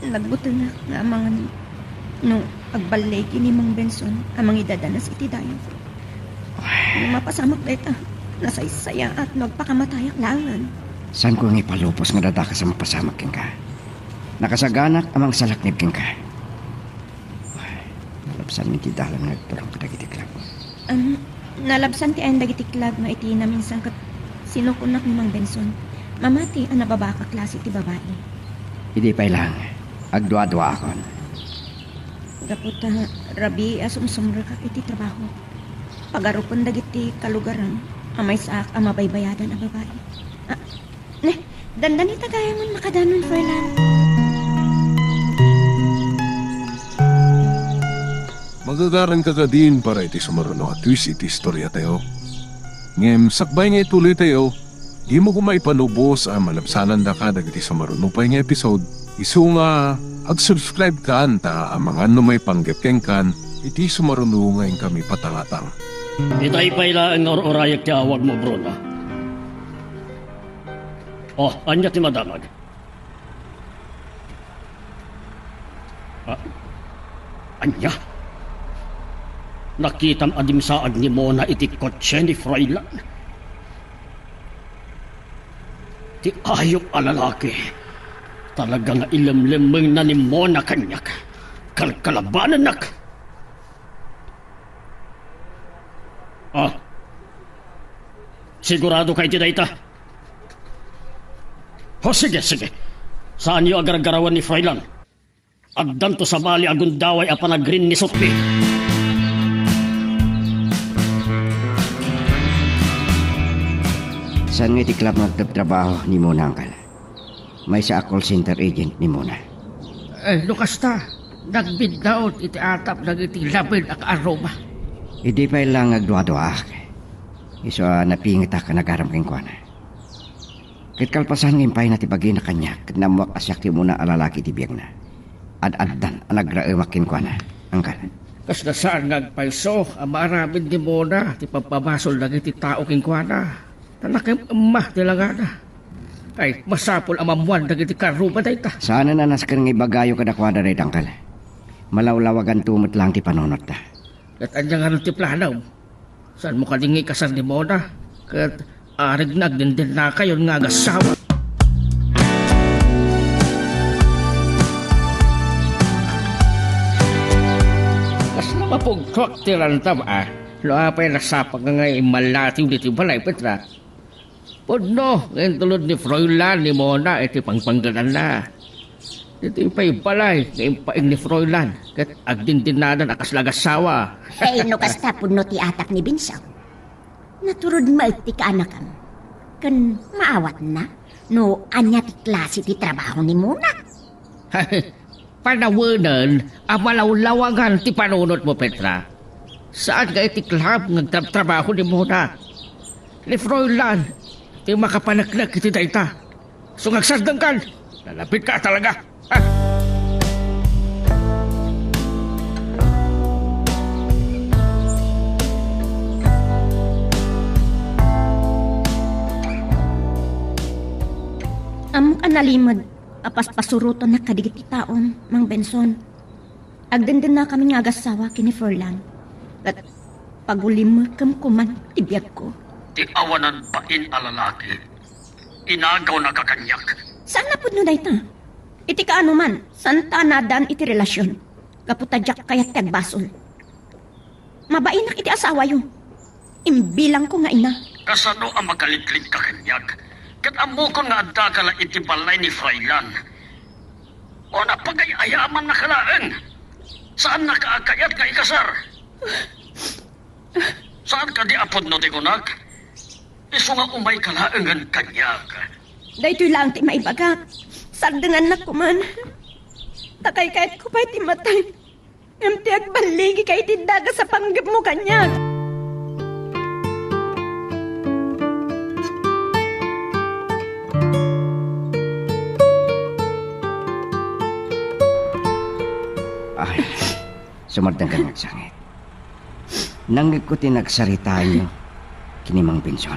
Nagbuto na nga mga no agbalay kini Mang Benson amang idadanas iti dayo. Mapasamak dayta. Nasaysaya at magpakamatayak langan. Saan ko ang ipalupos nga dadaka sa mapasamak king ka? Nakasaganak amang salaknib king ka. nalabsan mi ti dalan nga tulong kadagiti club. Nalabsan ti ayan dagiti klag nga iti na minsan kat sinukunak ni Mang Benson. Mamati ang nababaka klase ti babae. Hindi pa lang, agdwa-dwa akon. Gaputa, rabi asumsumra ka iti trabaho. Pagarupon dagiti kalugaran, amay saak ang mabaybayadan ang babae. Dandan ita gaya mo makadanon, Froilan. Magagaran ka din para iti sumaruno at twist iti istorya tayo. Ngem sakbay nga ituloy tayo, di mo kumaipanubos ang malabsanan da ka dagiti sumaruno pa nga episode. Isu nga ag-subscribe ka anta ang mga may panggapkeng kan iti sumaruno ngayon kami patangatang. Itay pa ila ang orayak ti awag mo, Bruna. Oh, anya ti madamag. Anya? Nakitam adim saag ni Mona iti kotse ni Froilan. Ti ayok a lalaki. Talaga nga ilemlemeng na ni Mona kanyak. Kalkalabanan nak. Sigurado kayo ti dayta? Sige. Saan niyo agar-garawan ni Froilan? Agdan to sa bali agundaway a panagrin ni Sotpi. Saan nga iti club magtrabaho ni Mona, Uncle? May sa call center agent ni Mona. Lukas ta. Nagbid daot iti atap ng iti labid ak aroma. Hindi pa lang agdwa-dwa. Iso napingit ka nagaram keng kuana. Kit kalpasan ng impay na tibagi na kanya, kit namuak asyak ti Mona alalaki ti biyag na. Ad-addan ang nagraumakin kuana, Uncle. Kas na saan ngagpaiso, ang maraming ni Mona, ti pagpabasol ng iti tao king kuana. Tanakim emah tilangana. Ay, masapol ang mamuan ng iti karuba da ita. Sana na naskar ng ibagayo kadakwada rin, Uncle. Malawlawagan tumot lang ti panunot ta. At anya nga ti planaw. Saan mo kalingi kasar ni Mona? Kat arig nagdindin na kayo nga gasawa. Kas na mapugtwak ti rantam Lo apay nasapag nga malatiw diti balay Petra. Podno, ngayon tulad ni Froilan ni Mona, iti pangpanggalan na. Iti pa'y balay, ngayon paing ni Froilan, kat agdindinadan akas lagasawa. Ay, no kasta puno ti atak ni Binsaw. Naturod maiti ka anakam. Kan maawat na, no anya ti klase ti trabaho ni Mona. Panawanan, ang malawlawangan ti panunot mo, Petra. Saan ka iti club nagtrabaho ni Mona? Ni Froilan, ti makapanaknak iti dayta. So ngagsardang kan, lalapit ka talaga. Amok analimod, apas pasuruton na kadigiti taon, Mang Benson. Agdendin na kami nga agasawa kini Froilan. At pagulim kam kuman tibiyag ko. Ti awanan pain a lalaki. Inagaw na kakanyak. Saan na po no dayta? Iti kaano man, santa nadan iti relasyon. Kaputadyak kayat tagbasol. Mabainak iti asawa yung. Imbilang ko nga ina. Kasano ang magalitlit kakanyak? Kat amo ko nga adakala iti balay ni Froilan. O napagayayaman na kalaan. Saan nakaagayat kay kasar? Saan ka di apod no ti kunak? Iso nga umay kalaangan kanyak. Daytoy lang ti maibaga. Sardangan na kuman. Takay kahit ko pa'y ti matay. Ngam ti agbaligi kay ti daga sa panggap mo kanyak. Ay, sumardang ka nagsangit. Nanggit ko tinagsaritaan nyo, kini Mang Benson.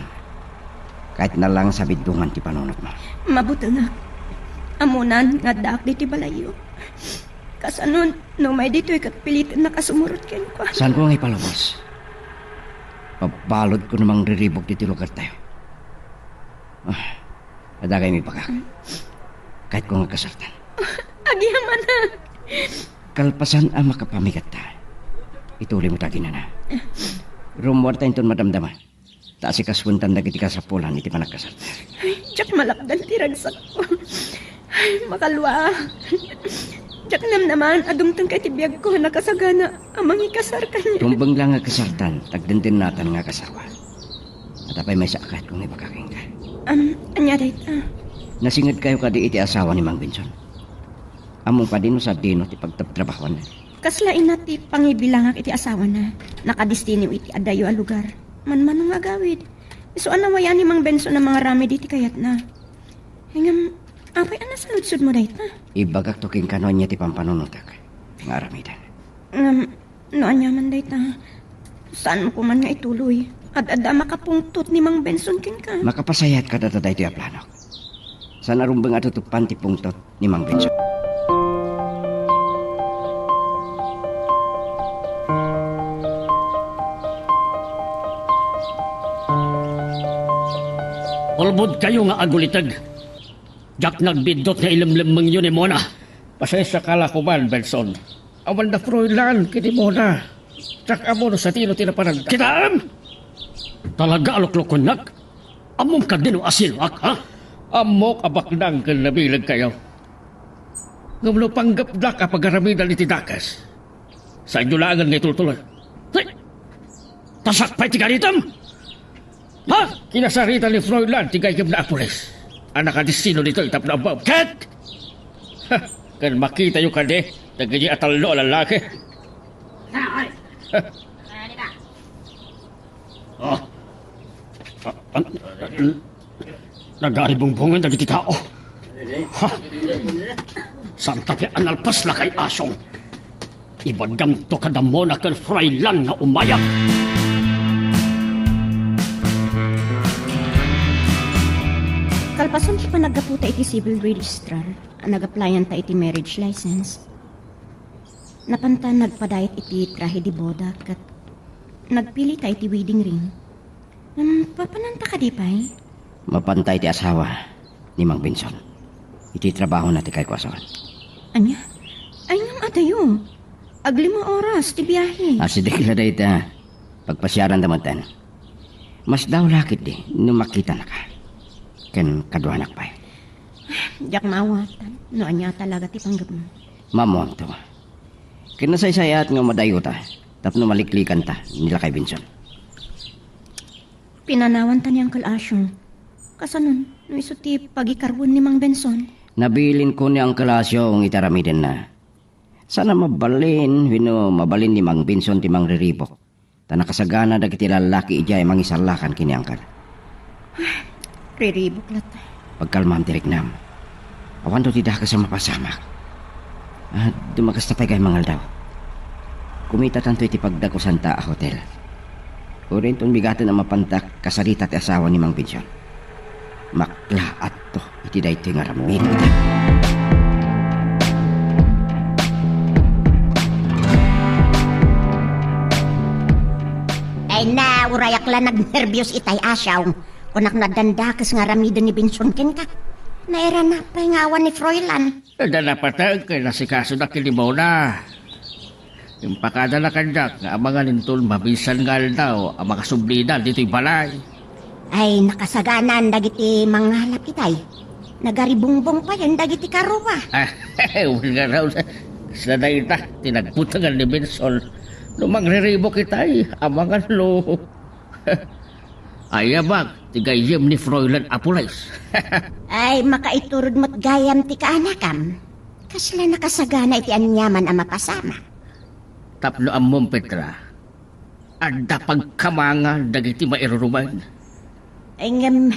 Kahit na lang sa bidungan ti panunot mo. Mabuti nga. Amunan nga daak di ti balayo. Kasanon, no may dito'y katpilitin na kasumurot ken ko. Saan ko nga ipalabas? Pabalod ko namang riribog dito lugar tayo. Adagay may pagak. Kahit ko nga kasartan. Agyaman na. Kalpasan ang makapamigat ta. Ituloy mo tagin na. Rumor tayo itong madamdaman. Taas ikaswuntan dagiti ka sa pulan iti panagkasal. Ay, Jack malapdan tiragsak ko. Ay, makalwa. Jack naman, adumtang kay tibiyag ko, nakasagana, amang ikasar ka niya. Tumbang lang nga kasartan, tagdintin natan nga kasawa. At apay may saakat kung ipakaking ka. Anya dayta. Nasingad kayo kadi iti asawa ni Mang Benson. Among pa din mo sa dino ti pagtabtrabahoan na. Kaslain na ti pangibilangak iti asawa na. Nakadistiniw iti adayo a lugar. Man nga gawid. So anawayan ni Mang Benson na mga remedy ti kayat na. Hingam, apay ana sa lutsud mo dayta. Ibagak toking kanon niya ti pampanunutak. Nga aramidan. No anya man dayta. Saan mo ko man nga ituloy? At ada makapungtot ni Mang Benson kin ka. Makapasayat ka data dahi ti aplanok. Sana rumbang atutupan ti pungtot ni Mang Benson. Ulbod kayo nga agulitag. Jack nagbidot nga ilimlimang yun ni Mona. Pasensya ka lakuman, Benson. Awan na Froilan, kini Mona. Jack amo no sa tino tinaparang. Kitaan! Talaga aluklokon nag. Among ka din o asilwak, ha? Amok abaknang kanabilag kayo. Ngamlo panggap da ka pagaramidan iti dakas. Sa inyo langan nga itultuloy. Hey! Tasak pa'y tigaritam! Ha? Kinasarita ni Froilan, tigayam na apulis. Anak adisino nito itap na abaw. Kat! Ha! Kan makita yung kade, nagiging atallo lalaki. Ha! Oh. Nag-aribungbungan na giti tao. Ha? Santa pi analpas na kay asong. Ibagam to kadamo na kan Froilan nga umayak. Kalpasan ti panagaputa iti civil registrar, nag-applyan ta iti marriage license. Napanta nagpadayat iti trahe di boda kat nagpili ta iti wedding ring. Papananta ka di pa'y? Mapantay ti asawa ni Mang Benson. Iti trabaho na ti kay kwasawan. Anya? Ay ngam atayo. Aglima oras ti biyahe. Asidik na dahi ta. Pagpasyaran damantan. Mas daw lakit di, nung makita na ka. Ken kadwanak pa. Diyak maawatan. No anya talaga ti panggap mo. Mamon to. Kinasaysayat nga madayo ta. Tapno maliklikan ta nila kay Benson. Pinanawan ta niyang kalasyong. Kasanon, no iso ti pagikarwon ni Mang Benson. Nabilin ko ni ang kalasyo ang itaramiden na. Sana mabalin, mabalin ni Mang Benson ti Mang Riribok. Ta nakasagana dagiti lalaki ijay mangisalakan kini angkal. Riribok lat. Pagkalmam ti Reknam. Awan to ti daka sa mapasamak. Dumakas na pa kay mangal daw. Kumita tanto iti pagdakusan ta a hotel. Urin ton bigatan ang mapantak kasarita ti asawa ni Mang Benson. Maklaat to iti dayto nga rambin. Ay na, urayak lang nagnervyos itay asyaw. Kunak na dandakas nga ramidan ni Benson ken ka. Naira na pa'y ngawan ni Froilan. Nanapatag kay nasikaso na kilimaw na. Yung pakadala kandak nga ang mga nintol mabisan nga daw ang mga sublidan dito'y balay. Ay, nakasaganan dagiti mga halap itay. Nagaribungbong pa yan dagiti karuwa. Wala raw sa dayta, tinagputangan ni Benson. Lumangriribok itay, ang mga lo. Ayabag, tigayim ni Froilan Apulays. Ay, makaiturod mo't gayam ti kaanakam. Kasla nakasagana iti anyaman ang mapasama. Tapno ang mong Petra, anda pagkamanga dagiti mairuruman. Ay ngam,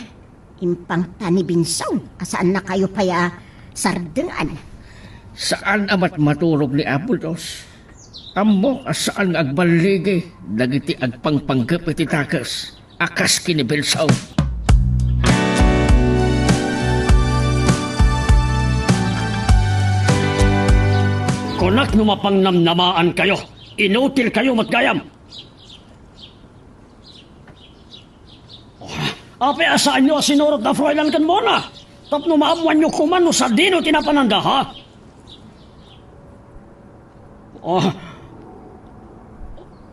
impang tani Benson, asaan na kayo paya sardengan? Saan amat maturog ni Abulos? Amo asaan agbaligi dagiti agpangpanggap iti takas. Akas kini Benson. Kunak numapang namnamaan kayo. Inutil kayo matgayam. Ape asaan nyo sinurot na Froilan kan muna. Tapno maamuan nyo kumano sa dino tinapananda ha?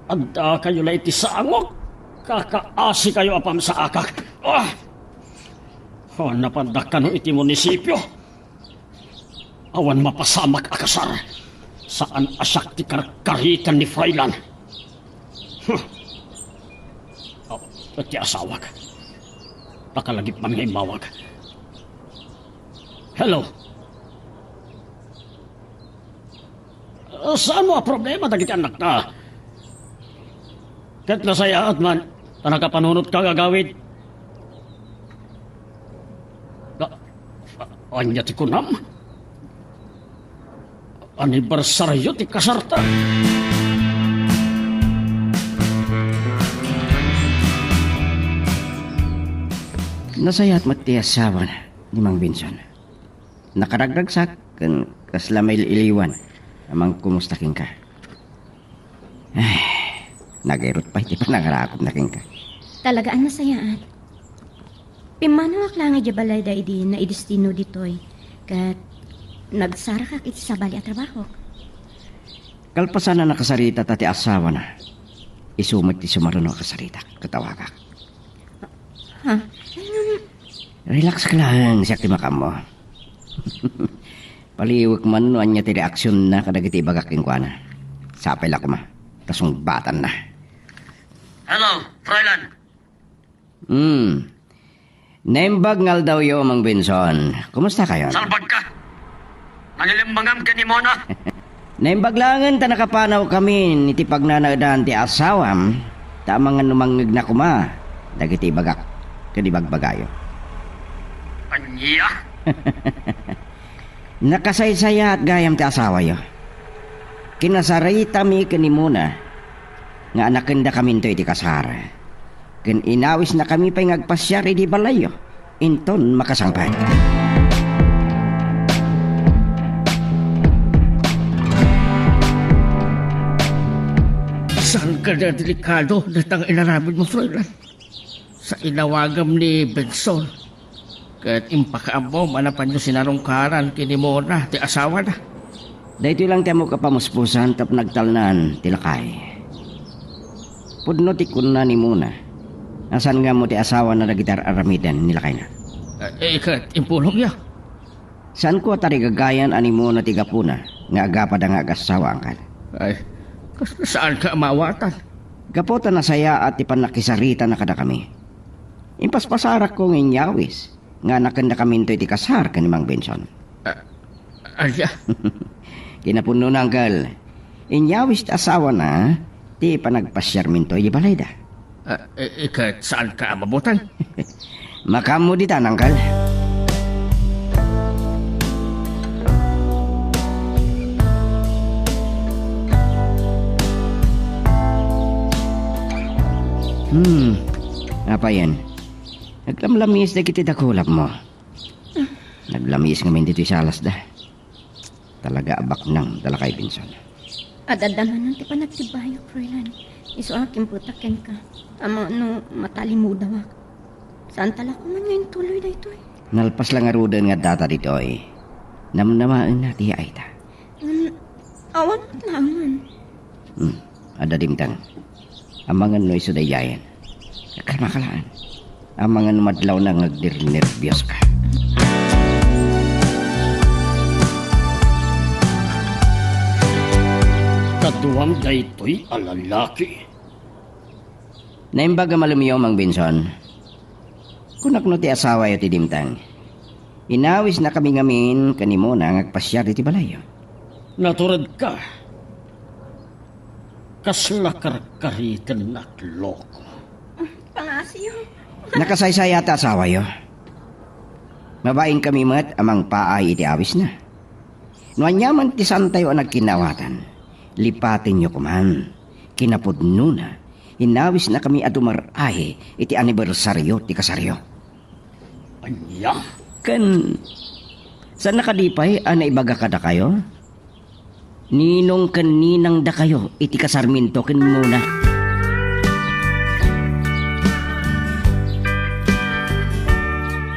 Anda kayo na iti saangok. Kakaasi kayo apam sa akak. Napandak ka no iti munisipyo. Awan mapasamak akasar. Saan asak ti karkaritan ni Froilan. Iti asawag. Pakalagip man ngay mawag. Hello. Saan mo ang problema dagiti anak na? Kat nasayaat man, nakapanunot ka gagawid. Anya ti kunam? Anibersaryo ti kasarta. Nasayat mati asawa ni Mang Benson. Nakaragdagsak kan kaslamay iliwan amang kumustakin ka. Ay, nagairot pa iti panangarakot na king ka. Talagaan nasayaan. Pimanawak lang nga balay da idi na idestino ditoy. Kat nagsara ka iti sa bali at trabaho. Kalpasan na nakasarita tati asawa na. Isumag ti sumaruno kasarita. Katawagak. Ha? Relax ka lang, siya ti makam mo. Paliwag man no anya ti reaksyon na kadagiti bagaking kwa na. Sapay lang ma. Tasong batan na. Hello, Froilan. Naimbag ngal daw yo, Mang Benson. Kumusta kayo? Salbag ka. Nangilimbangam ka ni Mona. Naimbag langan ta nakapanaw kami niti pagnanagdaan ti asawam. Tamang numangig na kuma. Dagiti bagak. Kadibagbagayo. Anya? Nakasaysaya at gayam ti asawa yo. Kinasarita mi kanimuna. Nga anakenda kami to iti kasar. Ken inawis na kami pa'y ngagpasyar iti balayo. Inton makasangpad. Saan ka na delikado na tang inarabid mo, Froilan? Sa inawagam ni Benson. Kahit impakaam mo, manapan nyo sinarungkaran kini Mona, ti asawa na. Dahito lang tayo mo kapamuspusan tap nagtalnan tilakay. Pudno ti kun na ni Muna. Asan nga mo ti asawa na nagitar aramidan nilakay na? Kat impulong niya. Saan ko tari gagayan ani Muna ti gapuna nga agapad ang agasawa angkad? Ay, saan ka amawatan? Gapota na saya at ipanakisarita na kada kami. Impaspasarak ko ng inyawis nga nakanda kami ito iti kasar ka ni Mang Benson. Alya? Kinapuno na anggal. Inyawis ti asawa na ti panagpasyar minto iti balay da. Kat saan ka amabutan? Makamu di tanangkal. Apa yan? Naglamlamis na kiti dakulap mo. Naglamis ngamin dito sa alas da. Talaga abak nang dala kay Benson. Adadaman ng ti panagtibayo, Froilan. Iso aking putaken ka. Ama no matalimudaw. Saan tala ko man ngayon tuloy na ito eh. Nalpas lang arudan nga data dito eh. Namnamaan na tiya ay ta. Awan at langan. Ada dimtang. Amangan no iso dayayan. Karmakalaan. Amangan madlaw na ngagdir-nervyos ka. Kaduwang daytoy alalaki. Naimbaga malumiyaw, Mang Benson. Kunak no ti asawa yo ti dimtang. Inawis na kami ngamin kanimo na ngagpasyar iti balayo. Naturad ka. Kaslakarkaritan at loko. Pangasiyo. Nakasaysaya ta asawa yo. Mabaing kami mat amang paay iti awis na. Nuanyaman ti santayo ang nagkinawatan. Lipatin nyo kuman. Kinapudno na. Inawis na kami adumaray iti anibersaryo ti kasaryo. Anya? Kan, saan nakadipay naibaga kada kayo? Ninong kaninang da kayo iti kasarminto ken muna.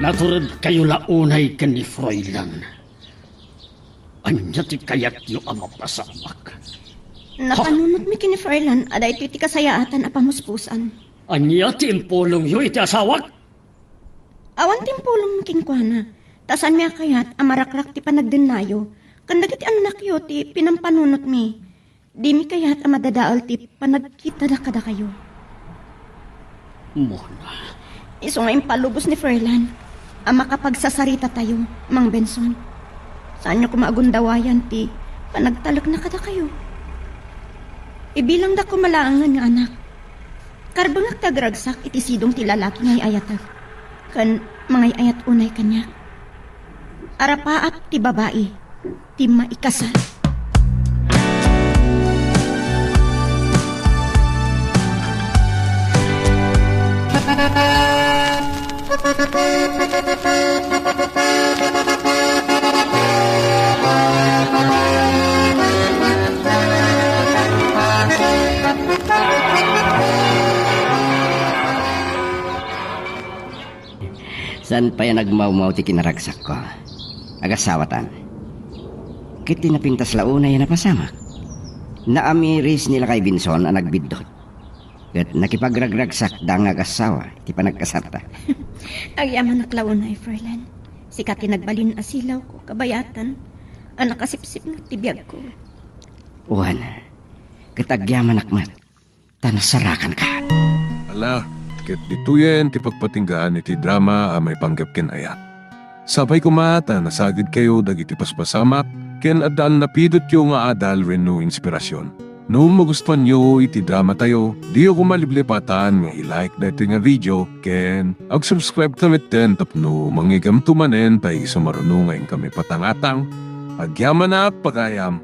Naturad kayo launay ka ni Froilan. Anya ti kayat yo ang mapasamak. Napanunot mi kini Froilan, aday iti kasayaatan a pamuspusan. Anya ti impulong yu iti asawak? Awan timpulong kinkwana. Tasan mi kayat amarakrak ti panagdenayo. Kandag iti anak yo ti pinampanunot mi. Di mi kayat amadadaol ti panagkita da kada kayo. Mona. Iso nga impalubos ni Froilan. Ang makapagsasarita tayo, Mang Benson. Saan nyo kumagundawayan ti panagtalak na kada kayo? Ibilang da kumalaangan nga anak. Karbangak tagragsak iti sidong ti lalaki ngay ayatag. Kan mga ayat unay kanya. Arapaap ti babae, ti maikasal. Saan pa yan nagmaumaw ti kinaragsak ko? Agasawatan. Kiti napintas launa yan napasamak. Naamiris nila kay Binson ang nagbidot. Kat nakipagragragsak da nga agasawa ti panagkasarta. Agyaman naklaunay, Froilan. Sikat nagbalin asilaw ko, kabayatan. Ang nakasipsip ng tibiyag ko. Uwan, katagyaman akmat. Tanasarakan ka. Ala, ket dituyen ti pagpatinggaan iti drama a may panggap ken ayat. Sabay kumata nasagid kayo dagiti paspasamak ken adal napidot yo nga adal wenno inspirasyon. No magustuhan nyo iti drama tayo, di ako maliblipatan nga i-like dati nga video ken ag-subscribe tamit ten tapno mangigam tumanen tayo sumarunungan kami patangatang agyaman na pagayam.